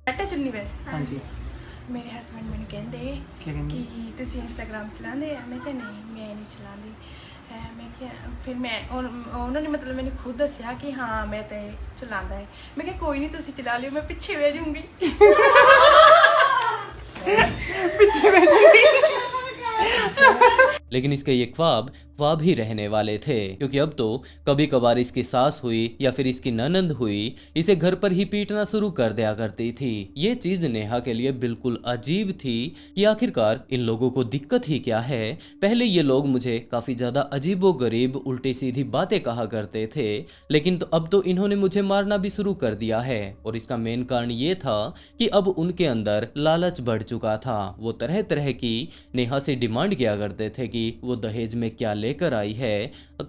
S4: ਬੈਠਾ ਚੁੰਨੀ ਵੈਸੇ
S5: ਹਾਂਜੀ
S4: ਮੇਰੇ ਹਸਬੰਡ ਮੈਨੂੰ ਕਹਿੰਦੇ
S5: ਕੀ ਕਹਿੰਦੇ?
S4: ਕਿ ਤੁਸੀਂ ਇੰਸਟਾਗ੍ਰਾਮ ਚਲਾਉਂਦੇ ਆ। ਮੈਂ ਕਿਹਾ ਨਹੀਂ, ਮੈਂ ਨਹੀਂ ਚਲਾਉਂਦੀ। ਮੈਂ ਕਿਹਾ ਫਿਰ ਮੈਂ ਉਹਨਾਂ ਨੇ ਮਤਲਬ ਮੈਨੂੰ ਖੁਦ ਦੱਸਿਆ ਕਿ ਹਾਂ ਮੈਂ ਤੇ ਚਲਾਉਂਦਾ ਹੈ। ਮੈਂ ਕਿਹਾ ਕੋਈ ਨਹੀਂ, ਤੁਸੀਂ ਚਲਾ ਲਿਓ, ਮੈਂ ਪਿੱਛੇ ਬਹਿ ਜਾਊਂਗੀ। ਪਿੱਛੇ ਬਹਿ ਜਾਊਂਗੀ।
S1: लेकिन इसके ये ख्वाब ही रहने वाले थे, क्योंकि अब तो कभी कभार इसकी सास हुई या फिर इसकी ननंद हुई इसे घर पर ही पीटना शुरू कर दिया करती थी। ये चीज नेहा के लिए बिल्कुल अजीब थी कि आखिरकार इन लोगों को दिक्कत ही क्या है। पहले ये लोग मुझे काफी ज्यादा अजीबो गरीब उल्टी सीधी बातें कहा करते थे, लेकिन तो अब तो इन्होंने मुझे मारना भी शुरू कर दिया है। और इसका मेन कारण ये था कि अब उनके अंदर लालच बढ़ चुका था। वो तरह तरह की नेहा से डिमांड किया करते थे कि वो दहेज में क्या लेकर आई है।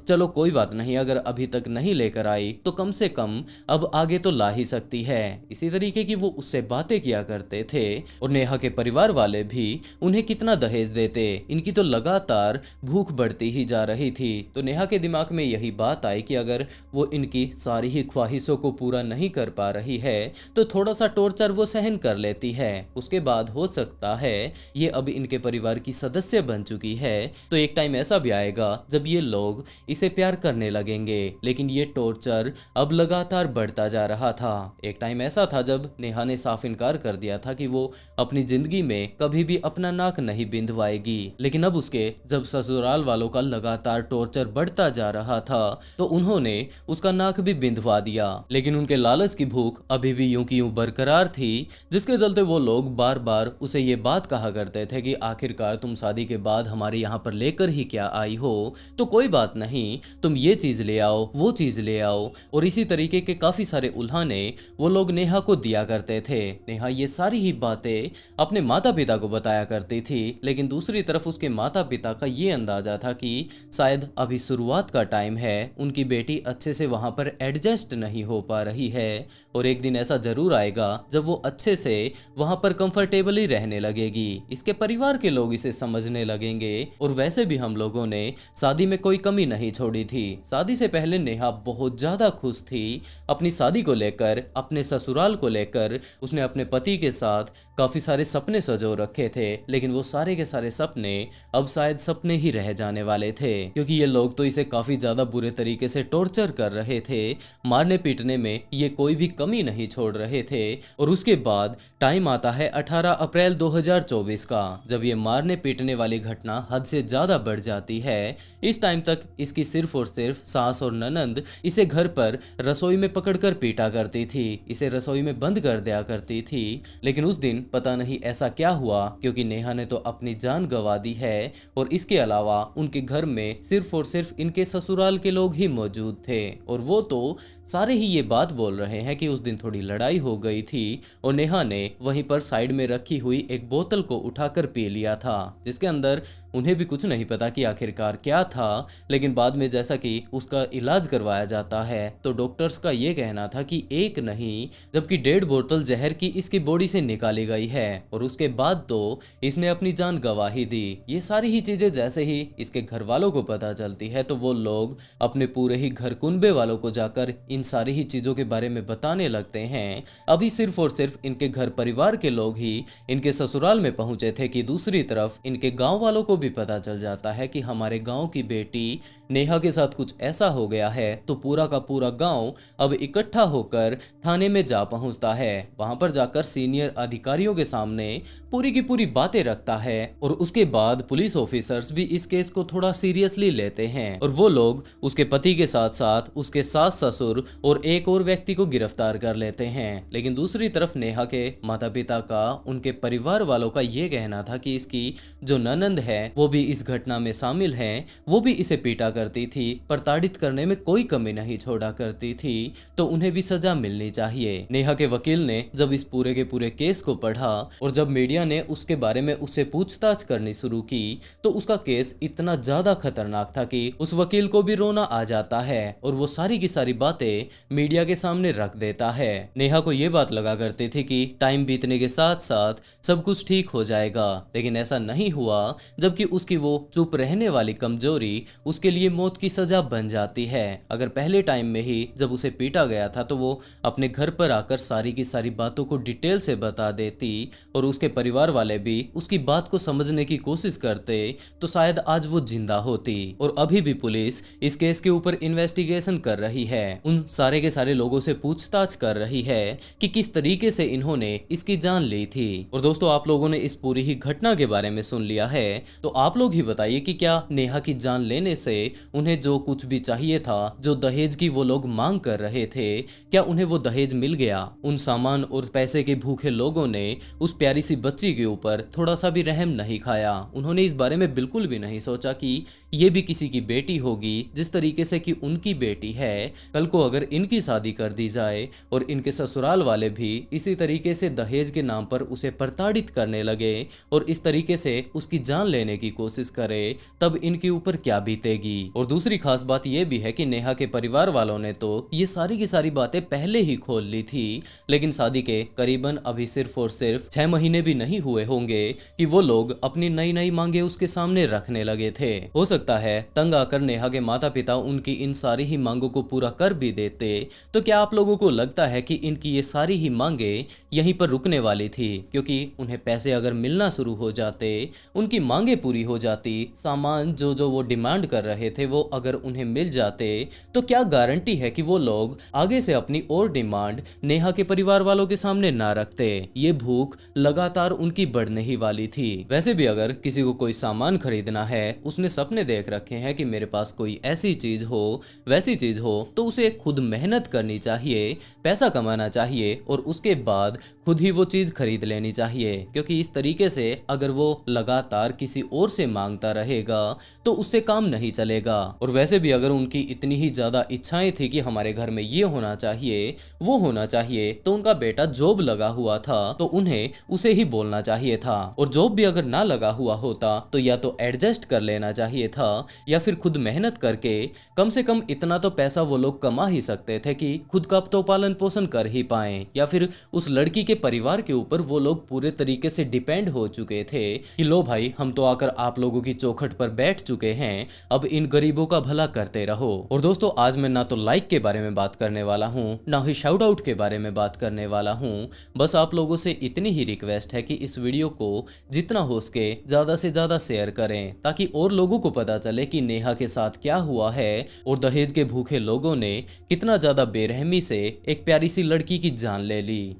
S1: चलो कोई बात नहीं, अगर अभी तक नहीं लेकर आई तो कम से कम अब आगे तो ला ही सकती है। इसी तरीके की वो उससे बातें किया करते थे। और नेहा के परिवार वाले भी उन्हें कितना दहेज देते, इनकी तो लगातार भूख बढ़ती ही जा रही थी। तो नेहा के दिमाग में यही बात आई कि अगर वो इनकी सारी ही ख्वाहिशों को पूरा नहीं कर पा रही है तो थोड़ा सा टॉर्चर वो सहन कर लेती है। उसके बाद हो सकता है ये अब इनके परिवार की सदस्य बन चुकी है, तो एक टाइम ऐसा भी आएगा जब ये लोग इसे प्यार करने लगेंगे। लेकिन ये टॉर्चर अब लगातार बढ़ता जा रहा था। एक टाइम ऐसा था जब नेहा ने साफ इनकार कर दिया था कि वो अपनी जिंदगी में कभी भी अपना नाक नहीं बिंधवाएगी। लेकिन अब उसके जब ससुराल वालों का लगातार टॉर्चर बढ़ता जा रहा था तो उन्होंने उसका नाक भी बिंधवा दिया। लेकिन उनके लालच की भूख अभी भी यूं की यूं बरकरार थी, जिसके चलते वो लोग बार बार उसे ये बात कहा करते थे कि आखिरकार तुम शादी के बाद हमारे यहाँ पर लेकर ही क्या आई हो, तो कोई बात नहीं, तुम ये चीज ले आओ, वो चीज ले आओ। और इसी तरीके के काफी सारे उल्हाने वो लोग नेहा को दिया करते थे। नेहा ये सारी ही बातें अपने माता पिता को बताया करती थी। लेकिन दूसरी तरफ उसके माता पिता का ये अंदाजा था कि शायद अभी शुरुआत का टाइम है, उनकी बेटी अच्छे से वहां पर एडजस्ट नहीं हो पा रही है। और एक दिन ऐसा जरूर आएगा जब वो अच्छे से वहां पर कंफर्टेबली रहने लगेगी, इसके परिवार के लोग इसे समझने लगेंगे। और वैसे भी हम लोगों ने शादी में कोई कमी नहीं छोड़ी थी। शादी से पहले नेहा बहुत ज्यादा खुश थी अपनी शादी को लेकर, अपने ससुराल को लेकर। उसने अपने पति के साथ काफी सारे सपने सजो रखे थे, लेकिन वो सारे के सारे सपने अब शायद सपने ही रह जाने वाले थे, क्योंकि ये लोग तो इसे काफी ज्यादा बुरे तरीके से टॉर्चर कर रहे थे। मारने पीटने में ये कोई भी कमी नहीं छोड़ रहे थे। और उसके बाद टाइम आता है 18 अप्रैल 2024 का, जब ये मारने पीटने वाली घटना हद से ज्यादा बढ़ जाती है। इस टाइम तक इसकी सिर्फ और सिर्फ सास और ननंद इसे घर पर रसोई में पकड़कर पीटा करती थी, इसे रसोई में बंद कर दिया करती थी। लेकिन उस दिन पता नहीं ऐसा क्या हुआ, क्योंकि नेहा ने तो अपनी जान गंवा दी है और इसके अलावा उनके घर में सिर्फ और सिर्फ इनके ससुराल के लोग ही मौजूद थे। और वो तो सारे ही ये बात बोल रहे हैं कि उस दिन थोड़ी लड़ाई हो गई थी और नेहा ने वहीं पर साइड में रखी हुई एक बोतल को उठाकर पी लिया था, जिसके अंदर उन्हें भी कुछ नहीं पता कि आखिरकार क्या था। लेकिन बाद में जैसा कि उसका इलाज करवाया जाता है तो डॉक्टर्स का ये कहना था कि एक नहीं जबकि 1.5 बोतल जहर की इसकी बॉडी से निकाली गई है। और उसके बाद तो इसने अपनी जान गंवा ही दी। ये सारी ही चीजें जैसे ही इसके घर वालों को पता चलती है तो वो लोग अपने पूरे ही घर कुनबे वालों को जाकर इन सारी ही चीजों के बारे में बताने लगते हैं। अभी सिर्फ और सिर्फ इनके घर परिवार के लोग ही इनके ससुराल में पहुंचे थे कि दूसरी तरफ इनके गांव वालों को भी पता चल जाता है कि हमारे गांव की बेटी नेहा के साथ कुछ ऐसा हो गया है। तो पूरा का पूरा गांव अब इकट्ठा होकर थाने में जा पहुंचता है। वहां पर जाकर सीनियर अधिकारियों के सामने पूरी की पूरी बातें रखता है और उसके बाद पुलिस ऑफिसर्स भी इस केस को थोड़ा सीरियसली लेते हैं और वो लोग उसके पति के साथ साथ उसके सास ससुर और एक और व्यक्ति को गिरफ्तार कर लेते हैं। लेकिन दूसरी तरफ नेहा के माता पिता का, उनके परिवार वालों का ये कहना था कि इसकी जो ननंद है वो भी इस घटना में शामिल है, वो भी इसे पीटा करती थी, प्रताड़ित करने में कोई कमी नहीं छोड़ा करती थी, तो उन्हें भी सजा मिलनी चाहिए। नेहा के वकील ने जब इस पूरे के पूरे केस को पढ़ा और जब मीडिया ने उसके बारे में उससे पूछताछ करनी शुरू की तो उसका केस इतना ज्यादा खतरनाक था कि उस वकील को भी रोना आ जाता है और वो सारी की सारी बातें मीडिया के सामने रख देता है। नेहा को ये बात लगा करती थी कि टाइम बीतने के साथ साथ सब कुछ ठीक हो जाएगा, लेकिन ऐसा नहीं हुआ। जबकि उसकी वो चुप रहने वाली कमजोरी उसके लिए मौत की सजा बन जाती है। अगर पहले टाइम में ही जब उसे पीटा गया था तो वो अपने घर पर आकर सारी की सारी बातों को डिटेल से बता देती और उसके परिवार वाले भी उसकी बात को समझने की कोशिश करते तो शायद आज वो जिंदा होती। और अभी भी पुलिस इस केस के ऊपर इन्वेस्टिगेशन कर रही है, उन सारे के सारे लोगों से पूछताछ कर रही है कि किस तरीके से इन्होंने इसकी जान ली थी। और दोस्तों, आप लोगों ने इस पूरी ही घटना के बारे में सुन लिया है, तो आप लोग ही बताइए कि क्या नेहा की जान लेने से उन्हें जो कुछ भी चाहिए था, जो दहेज की वो लोग मांग कर रहे थे, क्या उन्हें वो दहेज मिल गया? उन सामान और पैसे के भूखे लोगों ने उस प्यारी सी बच्ची के ऊपर थोड़ा सा भी रहम नहीं खाया। उन्होंने इस बारे में बिल्कुल भी नहीं सोचा कि ये भी किसी की बेटी होगी, जिस तरीके से कि उनकी बेटी है। कल को अगर इनकी शादी कर दी जाए और इनके ससुराल वाले भी इसी तरीके से दहेज के नाम पर उसे प्रताड़ित करने लगे और इस तरीके से उसकी जान लेने की कोशिश करे, तब इनके ऊपर क्या बीतेगी। और दूसरी खास बात यह भी है कि नेहा के परिवार वालों ने तो ये सारी की सारी बातें पहले ही खोल ली थी, लेकिन शादी के करीबन अभी सिर्फ और सिर्फ 6 महीने भी नहीं हुए होंगे कि वो लोग अपनी नई नई मांगे उसके सामने रखने लगे थे। हो सकता है तंग आकर नेहा के माता पिता उनकी इन सारी ही मांगों को पूरा कर भी देते। तो क्या आप लोगों को लगता है कि इनकी ये सारी ही मांगे यहीं पर रुकने वाली थी? क्योंकि उन्हें पैसे अगर मिलना शुरू हो जाते, उनकी मांगे पूरी हो जाती, सामान जो जो वो डिमांड कर रहे थे वो अगर उन्हें मिल जाते, तो क्या गारंटी है कि वो लोग आगे से अपनी और डिमांड नेहा के परिवार वालों के सामने ना रखते? ये भूख लगातार उनकी बढ़ने ही वाली थी। वैसे भी अगर किसी को कोई सामान खरीदना है, उसने सपने देख रखे हैं कि मेरे पास कोई ऐसी चीज हो, वैसी चीज हो, तो उसे खुद मेहनत करनी चाहिए, पैसा कमाना चाहिए और उसके बाद खुद ही वो चीज खरीद लेनी चाहिए। क्योंकि इस तरीके से अगर वो लगातार किसी और से मांगता रहेगा तो उससे काम नहीं चलेगा। और वैसे भी अगर उनकी इतनी ही ज्यादा इच्छाएं थी कि हमारे घर में ये होना चाहिए, वो होना चाहिए, तो उनका बेटा जॉब लगा हुआ था तो उन्हें उसे ही बोलना चाहिए था। और जॉब भी अगर ना लगा हुआ होता तो या तो एडजस्ट कर लेना चाहिए था या फिर खुद मेहनत करके कम से कम इतना तो पैसा वो लोग कमा ही सकते थे कि खुद का तो पालन पोषण कर ही पाए। या फिर उस लड़की के परिवार के ऊपर वो लोग पूरे तरीके से डिपेंड हो चुके थे कि लो भाई, हम तो आकर आप लोगों की चौखट पर बैठ चुके चुके हैं, अब इन गरीबों का भला करते रहो। और दोस्तों, आज मैं ना तो लाइक के बारे में बात करने वाला हूँ, ना ही शाउट आउट के बारे में बात करने वाला हूँ। बस आप लोगों से इतनी ही रिक्वेस्ट है कि इस वीडियो को जितना हो सके ज़्यादा से ज़्यादा शेयर करें, ताकि और लोगों को पता चले कि नेहा के साथ क्या हुआ है और दहेज के भूखे लोगों ने कितना ज़्यादा बेरहमी से एक प्यारी सी लड़की की जान ले ली।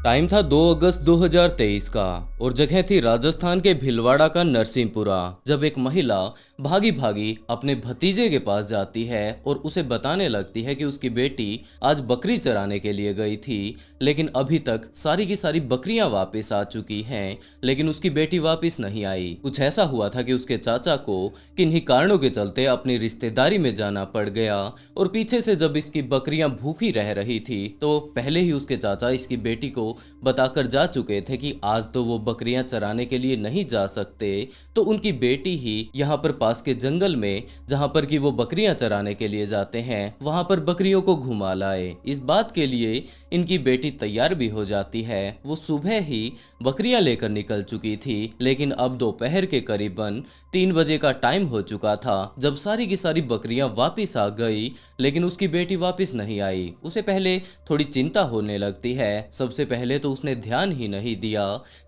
S1: टाइम था 2 अगस्त 2023 का और जगह थी राजस्थान के भीलवाड़ा का नरसिंहपुरा, जब एक महिला भागी भागी अपने भतीजे के पास जाती है और उसे बताने लगती है कि उसकी बेटी आज बकरी चराने के लिए गई थी, लेकिन अभी तक सारी की सारी बकरियां वापस आ चुकी हैं, लेकिन उसकी बेटी वापस नहीं आई। कुछ ऐसा हुआ था कि उसके चाचा को किन्हीं कारणों के चलते अपनी रिश्तेदारी में जाना पड़ गया और पीछे से जब इसकी बकरियां भूखी रह रही थी तो पहले ही उसके चाचा इसकी बेटी को बताकर जा चुके थे कि आज तो वो बकरियां चराने के लिए नहीं जा सकते, तो उनकी बेटी ही यहाँ पर पास के जंगल में जहाँ पर कि वो बकरियां चराने के लिए जाते हैं वहां पर बकरियों को घुमा लाए। इस बात के लिए इनकी बेटी तैयार भी हो जाती है। वो सुबह ही बकरियां लेकर निकल चुकी थी, लेकिन अब दोपहर के करीबन 3 बजे का टाइम हो चुका था जब सारी की सारी बकरियां वापिस आ गई, लेकिन उसकी बेटी वापिस नहीं आई। उसे पहले थोड़ी चिंता होने लगती है। सबसे पहले तो उसने ध्यान ही नहीं दिया,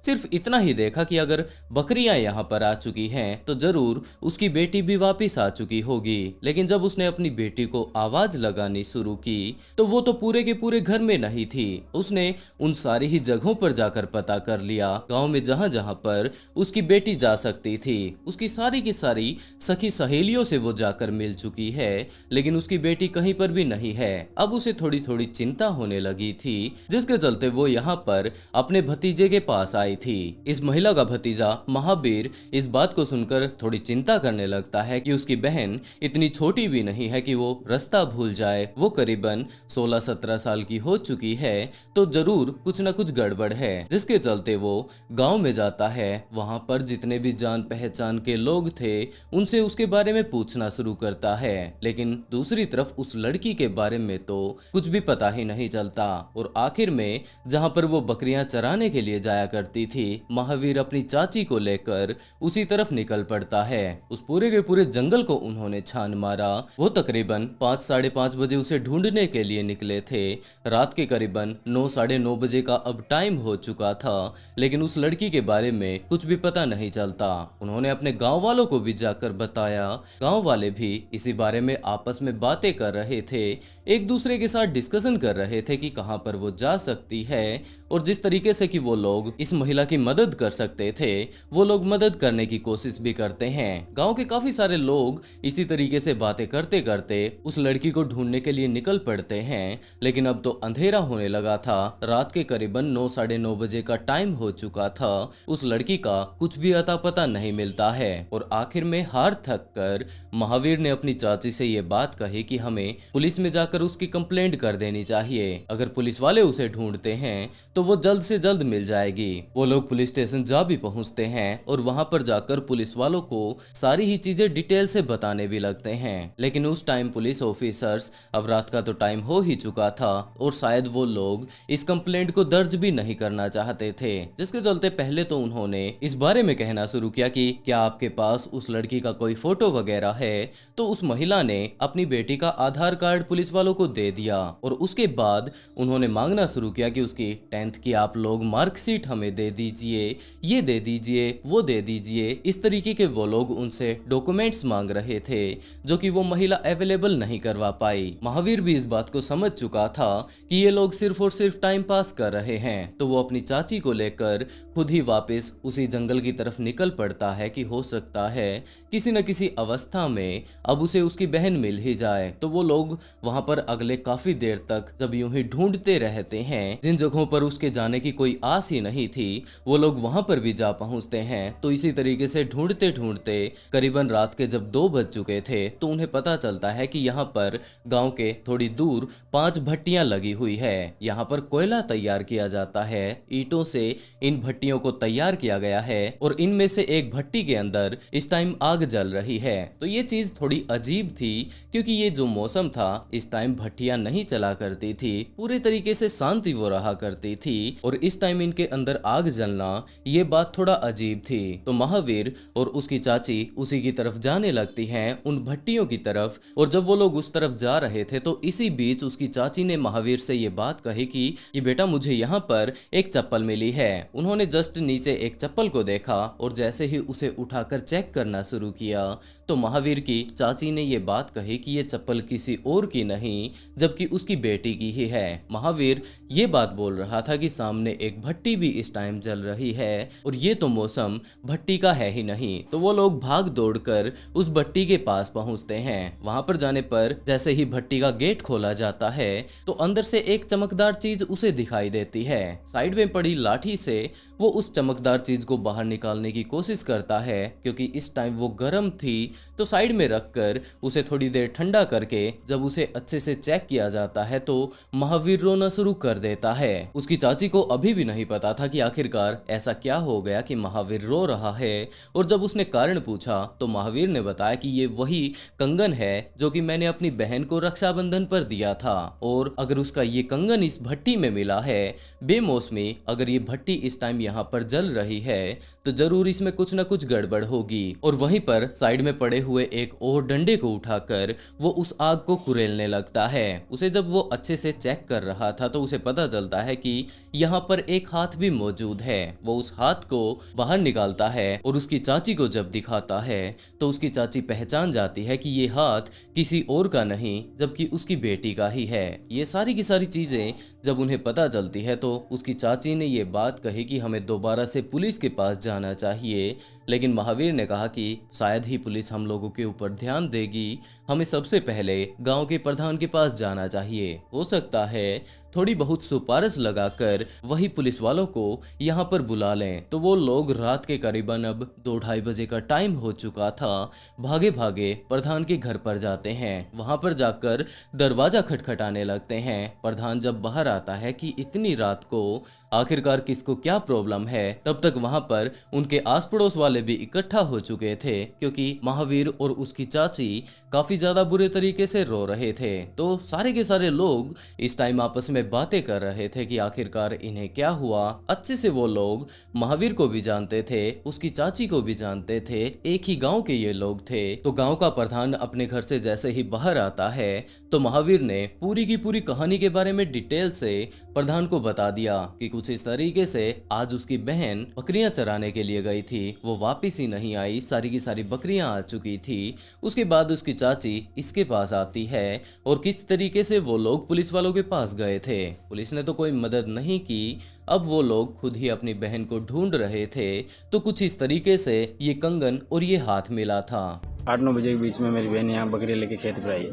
S1: सिर्फ इतना ही देखा कि अगर बकरियां यहाँ पर आ चुकी हैं तो जरूर उसकी बेटी भी वापिस आ चुकी होगी। लेकिन जब उसने अपनी बेटी को आवाज लगानी शुरू की तो वो तो पूरे के पूरे घर में नहीं थी। उसने उन सारी ही जगहों पर जाकर पता कर लिया, गांव में जहां जहां पर उसकी बेटी जा सकती थी। उसकी सारी की सारी सखी सहेलियों से वो जाकर मिल चुकी है, लेकिन उसकी बेटी कहीं पर भी नहीं है। अब उसे थोड़ी थोड़ी चिंता होने लगी थी, जिसके चलते वो यहाँ पर अपने भतीजे के पास आई थी। इस महिला का भतीजा महावीर इस बात को सुनकर थोड़ी चिंता करने लगता है कि उसकी बहन इतनी छोटी भी नहीं है कि वो रास्ता भूल जाए। वो करीबन 16-17 साल की हो चुकी है, तो जरूर कुछ न कुछ गड़बड़ है, जिसके चलते वो गांव में जाता है। वहां पर जितने भी जान पहचान के लोग थे उनसे उसके बारे में पूछना शुरू करता है, लेकिन दूसरी तरफ उस लड़की के बारे में तो कुछ भी पता ही नहीं चलता। और आखिर में जहां पर वो बकरियां चराने के लिए जाया करती थी, महावीर अपनी चाची को लेकर उसी तरफ निकल पड़ता है। उस पूरे के पूरे जंगल को उन्होंने छान मारा। वो तकरीबन 5-5:30 बजे उसे ढूंढने के लिए निकले थे। रात के करीबन 9-9:30 बजे का अब टाइम हो चुका था, लेकिन उस लड़की के बारे में कुछ भी पता नहीं चलता। उन्होंने अपने गांव वालों को भी जाकर बताया। गांव वाले भी इसी बारे में आपस में बातें कर रहे थे, एक दूसरे के साथ डिस्कशन कर रहे थे कि कहां पर वो जा सकती है और जिस तरीके से कि वो लोग इस महिला की मदद कर सकते थे वो लोग मदद करने की कोशिश भी करते हैं। गांव के काफी सारे लोग इसी तरीके से बातें करते करते उस लड़की को ढूंढने के लिए निकल पड़ते हैं, लेकिन अब तो अंधेरा होने लगा था। रात के करीबन 9-9:30 बजे का टाइम हो चुका था। उस लड़की का कुछ भी अता पता नहीं मिलता है और आखिर में हार थक कर महावीर ने अपनी चाची से ये बात कही कि हमें पुलिस में जाकर उसकी कंप्लेंट कर देनी चाहिए। अगर पुलिस वाले उसे ढूंढते हैं तो वो जल्द से जल्द मिल जाएगी। वो लोग पुलिस स्टेशन जा भी पहुंचते हैं और वहां पर जाकर पुलिस वालों को सारी ही चीजें डिटेल से बताने भी लगते हैं, लेकिन उस टाइम पुलिस ऑफिसर्स, अब रात का तो टाइम हो ही चुका था और शायद वो लोग इस कंप्लेंट को दर्ज भी नहीं करना चाहते थे, जिसके चलते पहले तो उन्होंने इस बारे में कहना शुरू किया कि क्या आपके पास उस लड़की का कोई फोटो वगैरह है। तो उस महिला ने अपनी बेटी का आधार कार्ड पुलिस वालों को दे दिया और उसके बाद उन्होंने मांगना शुरू किया कि उसकी 10th की आप लोग मार्कशीट हमें दे दीजिए, ये दे दीजिए, वो दे दीजिए। इस तरीके के वो लोग उनसे डॉक्यूमेंट्स मांग रहे थे जो कि वो महिला अवेलेबल नहीं करवा पाई। महावीर भी इस बात को समझ चुका था कि ये लोग सिर्फ और सिर्फ टाइम पास कर रहे हैं, तो वो अपनी चाची को लेकर खुद ही वापस उसी जंगल की तरफ निकल पड़ता है कि हो सकता है किसी न किसी अवस्था में अब उसे उसकी बहन मिल ही जाए। तो वो लोग वहां पर अगले काफी देर तक जब यूं ही ढूंढते रहते हैं, जिन जगहों पर उसके जाने की कोई आस ही नहीं थी वो लोग वहां पर भी जा पहुंचते हैं। तो इसी तरीके से ढूंढते ढूंढते करीबन रात के जब 2 बज चुके थे तो उन्हें पता चलता है कि यहाँ पर गांव के थोड़ी दूर 5 भट्टियां लगी हुई है। यहाँ पर कोयला तैयार किया जाता है, ईंटों से इन भट्टियों को तैयार किया गया है और इनमें से एक भट्टी के अंदर इस टाइम आग जल रही है। तो ये चीज थोड़ी अजीब थी क्योंकि ये जो मौसम था इस टाइम भट्टियां नहीं चला करती थी, पूरे तरीके से शांति वो रहा करती करती थी और इस टाइम इनके अंदर आग जलना ये बात थोड़ा अजीब थी। तो महावीर और उसकी चाची उसी की तरफ जाने लगती हैं, उन भट्टियों की तरफ। और जब वो लोग उस तरफ जा रहे थे तो इसी बीच उसकी चाची ने महावीर से ये बात कही कि बेटा मुझे यहाँ पर एक चप्पल मिली है। उन्होंने जस्ट नीचे एक चप्पल को देखा और जैसे ही उसे उठाकर चेक करना शुरू किया तो महावीर की चाची ने ये बात कही कि ये चप्पल किसी और की नहीं जबकि उसकी बेटी की ही है। महावीर ये बात बोल रहा था कि सामने एक भट्टी भी इस टाइम जल रही है और ये तो मौसम भट्टी का है ही नहीं। तो वो लोग भाग दौड़कर उस भट्टी के पास पहुंचते हैं। वहां पर जाने पर जैसे ही भट्टी का गेट खोला जाता है तो अंदर से एक चमकदार चीज उसे दिखाई देती है। साइड में पड़ी लाठी से वो उस चमकदार चीज को बाहर निकालने की कोशिश करता है, क्योंकि इस टाइम वो गर्म थी। तो साइड में रखकर उसे थोड़ी देर ठंडा करके जब उसे अच्छे से चेक किया जाता है तो महावीर रोना शुरू कर देता है। उसकी चाची को अभी भी नहीं पता था कि आखिरकार ऐसा क्या हो गया कि महावीर रो रहा है। और जब उसने कारण पूछा तो महावीर ने बताया कि ये वही कंगन है जो कि मैंने अपनी बहन को रक्षाबंधन पर दिया था, और अगर उसका ये कंगन इस भट्टी में मिला है बेमौसमी, अगर ये भट्टी इस टाइम यहाँ पर जल रही है तो जरूर इसमें कुछ न कुछ गड़बड़ होगी। और वहीं पर साइड में पड़े हुए एक और डंडे को उठाकर वो उस आग को कुरेलने लगता है। उसे जब वो अच्छे से चेक कर रहा था तो उसे पता चलता है कि यहाँ पर एक हाथ भी मौजूद है। वो उस हाथ को बाहर निकालता है और उसकी चाची को जब दिखाता है तो उसकी चाची पहचान जाती है कि ये हाथ किसी और का नहीं जबकि उसकी बेटी का ही है। ये सारी की सारी चीजें जब उन्हें पता चलती है तो उसकी चाची ने ये बात कही कि हमें दोबारा से पुलिस के पास जाना चाहिए, लेकिन महावीर ने कहा कि शायद ही पुलिस हम लोगों के ऊपर ध्यान देगी, हमें सबसे पहले गांव के प्रधान के पास जाना चाहिए। हो सकता है थोड़ी बहुत सिफारिश लगाकर वही पुलिस वालों को यहाँ पर बुला लें। तो वो लोग रात के करीबन अब 2-2:30 बजे का टाइम हो चुका था, भागे भागे प्रधान के घर पर जाते हैं। वहां पर जाकर दरवाजा खटखटाने लगते हैं। प्रधान जब बाहर आता है कि इतनी रात को आखिरकार किसको क्या प्रॉब्लम है, तब तक वहां पर उनके आस पड़ोस वाले भी इकट्ठा हो चुके थे, क्योंकि महावीर और उसकी चाची काफी ज्यादा बुरे तरीके से रो रहे थे। तो सारे के सारे लोग इस टाइम आपस में बातें कर रहे थे कि आखिरकार इन्हें क्या हुआ। अच्छे से वो लोग महावीर को भी जानते थे, उसकी चाची को भी जानते थे, एक ही गांव के ये लोग थे। तो गांव का प्रधान अपने घर से जैसे ही बाहर आता है तो महावीर ने पूरी की पूरी कहानी के बारे में डिटेल से प्रधान को बता दिया कि कुछ इस तरीके से आज उसकी बहन बकरियां चराने के लिए गई थी, वो वापिस ही नहीं आई, सारी की सारी बकरियां आ चुकी थी। उसके बाद उसकी चाची इसके पास आती है और किस तरीके से वो लोग पुलिस वालों के पास गए थे। पुलिस ने तो कोई मदद नहीं की, अब वो लोग खुद ही अपनी बहन को ढूंढ रहे थे। तो कुछ इस तरीके से ये कंगन और ये हाथ मिला था।
S5: 8-9 बजे के बीच में मेरी बहन यहाँ बकरी लेके खेत पर आई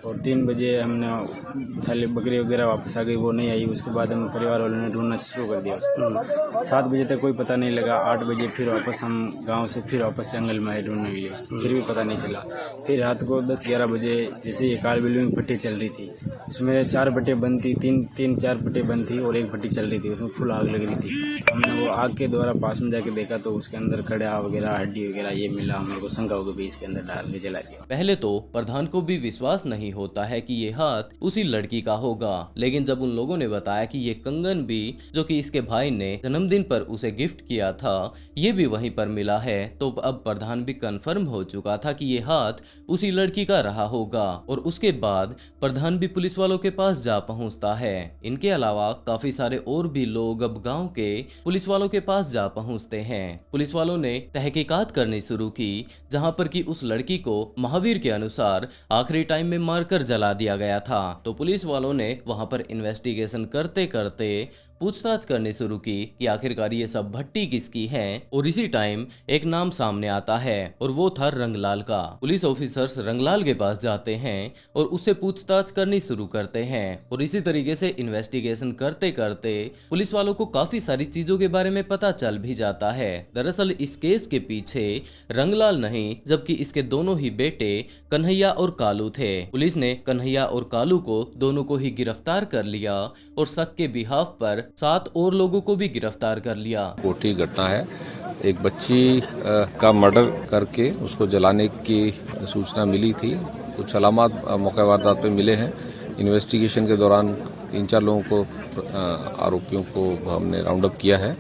S5: और 3 बजे हमने साले बकरी वगैरह वापस आ गई, वो नहीं आई। उसके बाद हम परिवार वालों ने ढूंढना शुरू कर दिया उसको। 7 बजे तक कोई पता नहीं लगा। 8 बजे फिर वापस हम गांव से फिर वापस जंगल में आए ढूंढने के लिए, फिर भी पता नहीं चला। फिर रात को 10-11 बजे जैसे ये कार बिल्डिंग भट्टी चल रही थी, उसमें 4 भट्टी बंद थी, 3-4 भट्टी बंद थी और एक भट्टी चल रही थी, उसमें फुल आग लग रही थी। हमने वो आग के द्वारा पास में जाके देखा तो उसके अंदर कड़ा वगैरह हड्डी वगैरह ये मिला। हमारे को शंका हो गई, इसके अंदर डाल के जला दिया।
S1: पहले तो प्रधान को भी विश्वास नहीं होता है कि ये हाथ उसी लड़की का होगा, लेकिन जब उन लोगों ने बताया कि ये कंगन भी जो कि इसके भाई ने जन्मदिन पर उसे गिफ्ट किया था ये भी वहीं पर मिला है, तो अब प्रधान भी कंफर्म हो चुका था कि ये हाथ उसी लड़की का रहा होगा। और उसके बाद प्रधान भी पुलिस वालों के पास जा पहुंचता है। इनके अलावा काफी सारे और भी लोग अब गांव के पुलिस वालों के पास जा पहुंचते हैं। पुलिस वालों ने तहकीकात करनी शुरू की, जहां पर कि उस लड़की को महावीर के अनुसार आखिरी टाइम में मारकर जला दिया गया था। तो पुलिस वालों ने वहां पर इन्वेस्टिगेशन करते करते पूछताछ करनी शुरू की कि आखिरकार ये सब भट्टी किसकी है। और इसी टाइम एक नाम सामने आता है और वो था रंगलाल का। पुलिस ऑफिसर्स रंगलाल के पास जाते हैं और उससे पूछताछ करनी शुरू करते हैं। और इसी तरीके से इन्वेस्टिगेशन करते करते पुलिस वालों को काफी सारी चीजों के बारे में पता चल भी जाता है। दरअसल इस केस के पीछे रंगलाल नहीं जबकि इसके दोनों ही बेटे कन्हैया और कालू थे। पुलिस ने कन्हैया और कालू को दोनों को ही गिरफ्तार कर लिया और शक के बिहाफ पर 7 और लोगों को भी गिरफ्तार कर लिया।
S6: कोठी घटना है, एक बच्ची का मर्डर करके उसको जलाने की सूचना मिली थी। कुछ अलामत मौके वारदात पे मिले हैं। इन्वेस्टिगेशन के दौरान 3-4 लोगों को आरोपियों को हमने राउंड अप किया है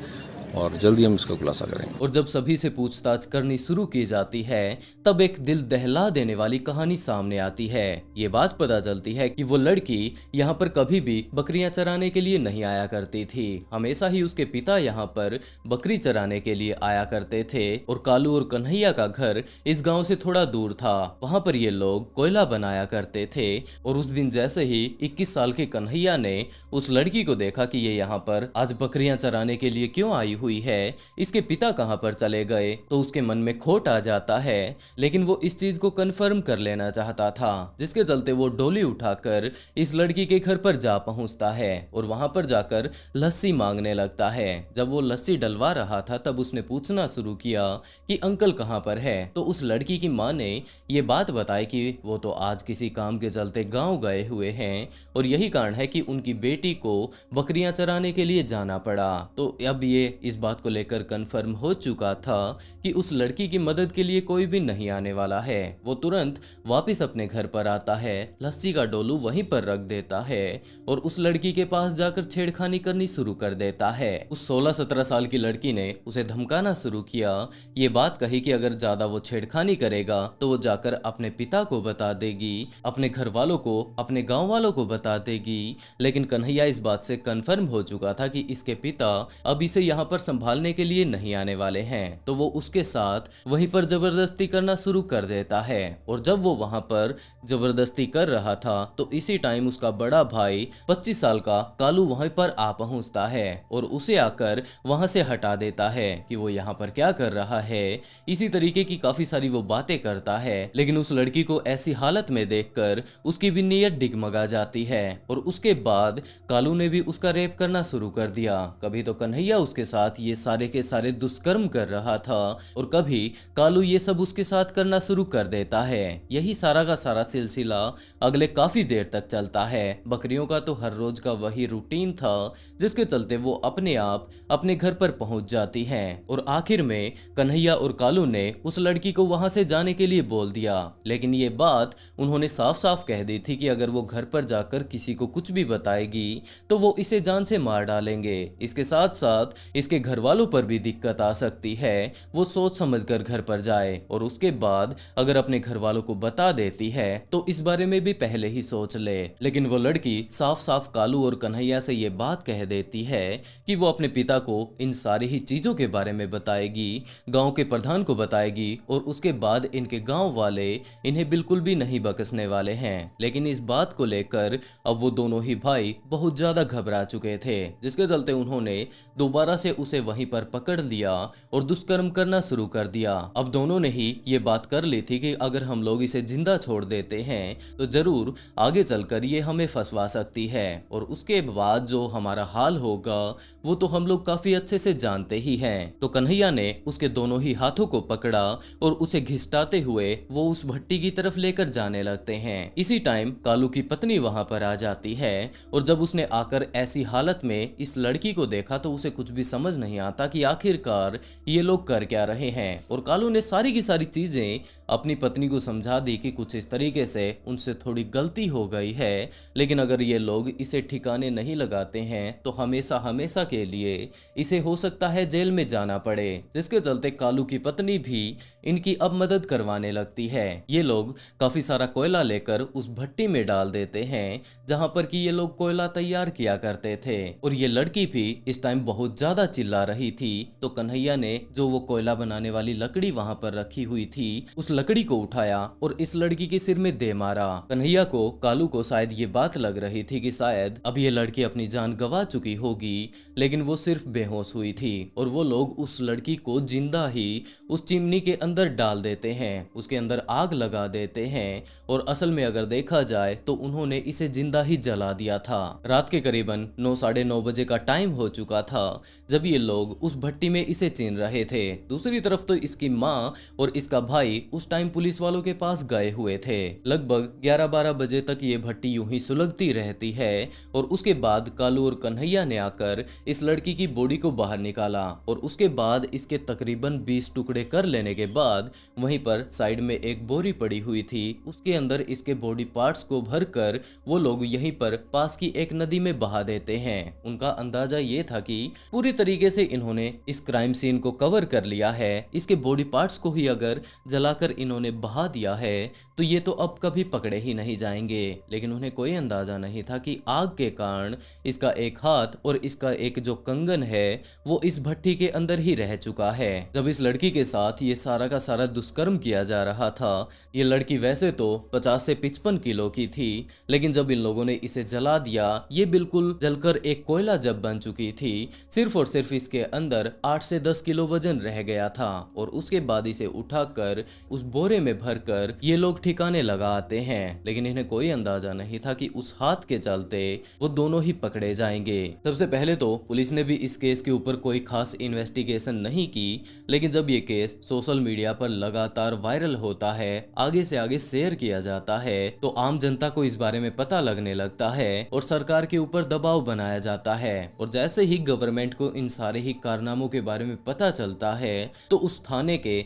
S6: और जल्दी हम इसका खुलासा करेंगे।
S1: और जब सभी से पूछताछ करनी शुरू की जाती है तब एक दिल दहला देने वाली कहानी सामने आती है। ये बात पता चलती है कि वो लड़की यहाँ पर कभी भी बकरियां चराने के लिए नहीं आया करती थी। हमेशा ही उसके पिता यहाँ पर बकरी चराने के लिए आया करते थे और कालू और कन्हैया का घर इस गांव से थोड़ा दूर था। वहां पर ये लोग कोयला बनाया करते थे और उस दिन जैसे ही 21 साल के कन्हैया ने उस लड़की को देखा कि ये यहाँ पर आज बकरियां चराने के लिए क्यों आई हुई है, इसके पिता कहां पर चले गए, तो उसके मन में खोट आ जाता है। लेकिन वो इस चीज को कंफर्म कर लेना चाहता था, जिसके चलते वो डोली उठाकर इस लड़की के घर पर जा पहुंचता है और वहां पर जाकर लस्सी मांगने लगता है। जब वो लस्सी डलवा रहा था तब उसने पूछना शुरू किया कि अंकल कहां पर है। तो उस लड़की की मां ने ये बात बताई कि वो तो आज किसी काम के चलते गांव गए हुए हैं और यही कारण है कि उनकी बेटी को बकरियां चराने के लिए जाना पड़ा। तो अब ये इस बात को लेकर कंफर्म हो चुका था कि उस लड़की की मदद के लिए कोई भी नहीं आने वाला है। वो तुरंत वापस अपने घर पर आता है, लस्सी का डोलू वहीं पर रख देता है और उस लड़की के पास जाकर छेड़खानी करनी शुरू कर देता है। उस 16-17 साल की लड़की ने उसे धमकाना शुरू किया। ये बात कही कि अगर ज्यादा वो छेड़खानी करेगा तो वो जाकर अपने पिता को बता देगी, अपने घर वालों को, अपने गांव वालों को बता देगी। लेकिन कन्हैया इस बात से कंफर्म हो चुका था कि इसके पिता अब इसे यहाँ पर संभालने के लिए नहीं आने वाले हैं, तो वो उसके साथ वहीं पर जबरदस्ती करना शुरू कर देता है। और जब वो वहां पर जबरदस्ती कर रहा था तो इसी टाइम उसका बड़ा भाई 25 साल का कालू वहीं पर आ पहुंचता है और उसे आकर वहां से हटा देता है कि वो यहाँ पर क्या कर रहा है। इसी तरीके की काफी सारी वो बातें करता है, लेकिन उस लड़की को ऐसी हालत में देखकर उसकी भी नीयत डिगमगा जाती है और उसके बाद कालू ने भी उसका रेप करना शुरू कर दिया। कभी तो कन्हैया उसके साथ ये सारे के सारे दुष्कर्म कर रहा था और कभी कालू ये सब उसके साथ करना शुरू कर देता है। यही सारा का सारा सिलसिला अगले काफी देर तक चलता है। बकरियों का तो हर रोज का वही रूटीन था, जिसके चलते वो अपने आप अपने घर पर पहुंच जाती हैं और आखिर में कन्हैया और कालू ने उस लड़की को वहां से जाने के लिए बोल दिया। लेकिन ये बात उन्होंने साफ साफ कह दी थी कि अगर वो घर पर जाकर किसी को कुछ भी बताएगी तो वो इसे जान से मार डालेंगे। इसके साथ साथ इसके घर वालों पर भी दिक्कत आ सकती है। वो सोच समझकर घर पर जाए और उसके बाद अगर अपने घर वालों को बता देती है तो इस बारे में भी पहले ही सोच ले। लेकिन वो लड़की साफ साफ कालू और कन्हैया से ये बात कह देती है कि वो अपने पिता को इन सारी ही चीजों के बारे में बताएगी, गांव के प्रधान को बताएगी और उसके बाद इनके गांव वाले इन्हें बिल्कुल भी नहीं बख्शने वाले हैं। लेकिन इस बात को लेकर अब वो दोनों ही भाई बहुत ज्यादा घबरा चुके थे, जिसके चलते उन्होंने दोबारा से उसे वहीं पर पकड़ लिया और दुष्कर्म करना शुरू कर दिया। अब दोनों ने ही ये बात कर ली थी कि अगर हम लोग इसे जिंदा छोड़ देते हैं तो जरूर आगे चलकर ये हमें फंसवा सकती है और उसके बाद जो हमारा हाल होगा वो तो हम लोग काफी अच्छे से जानते ही हैं। तो कन्हैया ने उसके दोनों ही हाथों को पकड़ा और उसे घिसटाते हुए वो उस भट्टी की तरफ लेकर जाने लगते हैं। इसी टाइम कालू की पत्नी वहां पर आ जाती है और जब उसने आकर ऐसी हालत में इस लड़की को देखा तो उसे कुछ भी समझ नहीं आता कि आखिरकार ये लोग कर क्या रहे हैं। और कालू ने सारी की सारी चीजें अपनी पत्नी को समझा दी कि कुछ इस तरीके से उनसे थोड़ी गलती हो गई है, लेकिन अगर ये लोग इसे ठिकाने नहीं लगाते हैं तो हमेशा हमेशा के लिए इसे हो सकता है जेल में जाना पड़े। जिसके चलते कालू की पत्नी भी इनकी अब मदद करवाने लगती है। ये लोग काफी सारा कोयला लेकर उस भट्टी में डाल देते हैं जहां पर कि ये लोग कोयला तैयार किया करते थे और ये लड़की भी इस टाइम बहुत ज्यादा चिल्ला रही थी। तो कन्हैया ने जो वो कोयला बनाने वाली लकड़ी वहां पर रखी हुई थी उस लकड़ी को उठाया और इस लड़की के सिर में दे मारा। कन्हैया को कालू को शायद ये बात लग रही थी कि शायद अब ये लड़की अपनी जान गंवा चुकी होगी, लेकिन वो सिर्फ बेहोश हुई थी और वो लोग उस लड़की को जिंदा ही उस चिमनी के अंदर डाल देते हैं, उसके अंदर आग लगा देते हैं और असल में अगर देखा जाए तो उन्होंने इसे जिंदा ही जला दिया था। रात के करीबन 9 साढ़े 9 बजे का टाइम हो चुका था जब ये लोग उस भट्टी में इसे चीन रहे थे। दूसरी तरफ तो इसकी माँ और इसका भाई उस टाइम पुलिस वालों के पास गए हुए थे। लगभग 11-12 बजे तक ये भट्टी यूं ही सुलगती रहती है और उसके बाद कालू और कन्हैया ने आकर इस लड़की की बॉडी को बाहर निकाला और उसके बाद इसके तकरीबन 20 टुकड़े कर लेने के बाद वहीं पर साइड में एक बोरी पड़ी हुई थी, उसके अंदर इसके बॉडी पार्ट्स को भरकर वो लोग यहीं पर पास की एक नदी में बहा देते हैं। उनका अंदाजा ये था कि पूरी तरीके से इन्होंने इस क्राइम सीन को कवर कर लिया है, इसके बॉडी पार्ट्स को ही अगर जलाकर इन्होंने बहा दिया है तो ये तो अब कभी पकड़े ही नहीं जाएंगे। लेकिन उन्हें कोई अंदाजा नहीं था कि आग के कारण इसका एक हाथ और इसका एक जो कंगन है वो इस भट्टी के अंदर ही रह चुका है। जब इस लड़की के साथ ये सारा का सारा दुष्कर्म किया जा रहा था, ये लड़की वैसे तो 50 से 55 किलो की थी, लेकिन जब इन लोगों ने इसे जला दिया ये बिल्कुल जलकर एक कोयला जब बन चुकी थी। सिर्फ और सिर्फ इसके अंदर 8 से 10 किलो वजन रह गया था और उसके बाद इसे उठाकर उस बोरे में भरकर ये लोग ठिकाने लगा आते हैं। लेकिन इन्हें कोई अंदाजा नहीं था कि उस हाथ के चलते वो दोनों ही पकड़े जाएंगे। सबसे पहले तो पुलिस ने भी इस केस के ऊपर कोई खास इन्वेस्टिगेशन नहीं की, लेकिन जब ये केस सोशल मीडिया पर लगातार वायरल होता है, आगे से आगे शेयर किया जाता है, तो आम जनता को इस बारे में पता लगने लगता है और सरकार के ऊपर दबाव बनाया जाता है। और जैसे ही गवर्नमेंट को इन सारे ही कारनामों के बारे में पता चलता है तो उस थाने के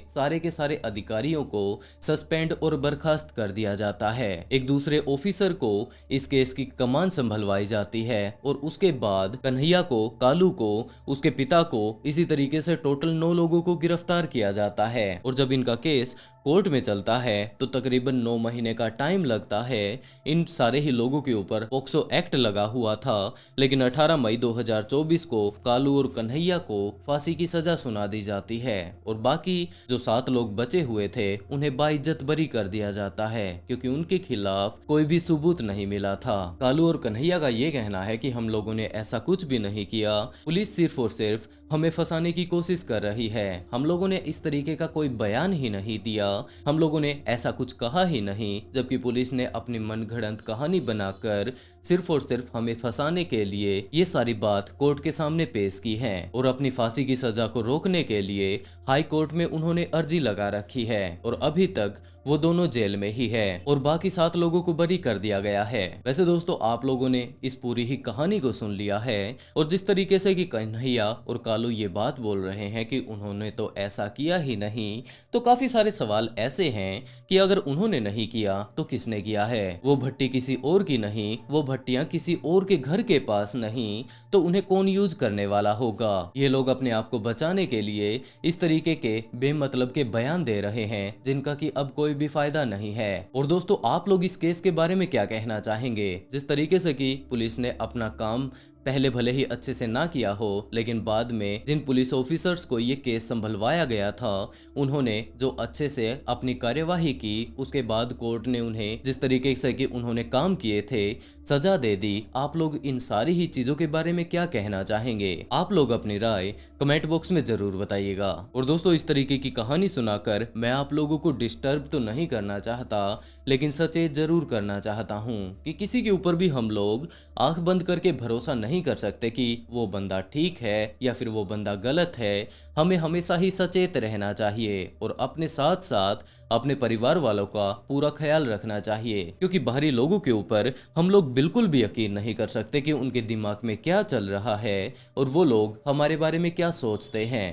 S1: सारे अधिकारियों को सस्पेंड और बर्खास्त कर दिया जाता है। एक दूसरे ऑफिसर को इस केस की कमान संभलवाई जाती है और उसके बाद कन्हैया को, कालू को, उसके पिता को, इसी तरीके से टोटल 9 लोगों को गिरफ्तार किया जाता है। और जब इनका केस कोर्ट में चलता है तो तकरीबन 9 महीने का टाइम लगता है। इन सारे ही लोगों के ऊपर पॉक्सो एक्ट लगा हुआ था, लेकिन 18 मई 2024 को कालू और कन्हैया को फांसी की सजा सुना दी जाती है और बाकी जो 7 लोग बचे हुए थे उन्हें बाइज्जत बरी कर दिया जाता है, क्योंकि उनके खिलाफ कोई भी सबूत नहीं मिला था। कालू और कन्हैया का ये कहना है कि हम लोगों ने ऐसा कुछ भी नहीं किया, पुलिस सिर्फ और सिर्फ हमें फंसाने की कोशिश कर रही है, हम लोगों ने इस तरीके का कोई बयान ही नहीं दिया, हम लोगों ने ऐसा कुछ कहा ही नहीं। जबकि पुलिस ने अपनी मनगढ़ंत कहानी बनाकर सिर्फ और सिर्फ हमें फंसाने के लिए ये सारी बात कोर्ट के सामने पेश की है और अपनी फांसी की सजा को रोकने के लिए हाई कोर्ट में उन्होंने अर्जी लगा रखी है और अभी तक वो दोनों जेल में ही है और बाकी 7 लोगों को बरी कर दिया गया है। वैसे दोस्तों, आप लोगों ने इस पूरी ही कहानी को सुन लिया है और जिस तरीके से कि कन्हैया और कालू ये बात बोल रहे हैं कि उन्होंने तो ऐसा किया ही नहीं, तो काफी सारे सवाल ऐसे हैं कि अगर उन्होंने नहीं किया तो किसने किया है? वो भट्टी किसी और की नहीं, वो भट्टियां किसी और के घर के पास नहीं, तो उन्हें कौन यूज करने वाला होगा? ये लोग अपने आप को बचाने के लिए इस तरीके के बेमतलब के बयान दे रहे हैं जिनका कि अब कोई भी फायदा नहीं है। और दोस्तों, आप लोग इस केस के बारे में क्या कहना चाहेंगे? जिस तरीके से कि पुलिस ने अपना काम पहले भले ही अच्छे से ना किया हो, लेकिन बाद में जिन पुलिस ऑफिसर्स को ये केस संभलवाया गया था उन्होंने जो अच्छे से अपनी कार्यवाही की, उसके बाद कोर्ट ने उन्हें जिस तरीके से कि उन्होंने काम किए थे सजा दे दी। आप लोग इन सारी ही चीजों के बारे में क्या कहना चाहेंगे? आप लोग अपनी राय कमेंट बॉक्स में जरूर बताइएगा। और दोस्तों, इस तरीके की कहानी सुनाकर मैं आप लोगों को डिस्टर्ब तो नहीं करना चाहता, लेकिन सचेत जरूर करना चाहता हूँ कि किसी के ऊपर भी हम लोग आंख बंद करके भरोसा नहीं कर सकते कि वो बंदा ठीक है या फिर वो बंदा गलत है। हमें हमेशा ही सचेत रहना चाहिए और अपने साथ साथ अपने परिवार वालों का पूरा ख्याल रखना चाहिए, क्योंकि बाहरी लोगों के ऊपर हम लोग बिल्कुल भी यकीन नहीं कर सकते कि उनके दिमाग में क्या चल रहा है और वो लोग हमारे बारे में क्या सोचते हैं।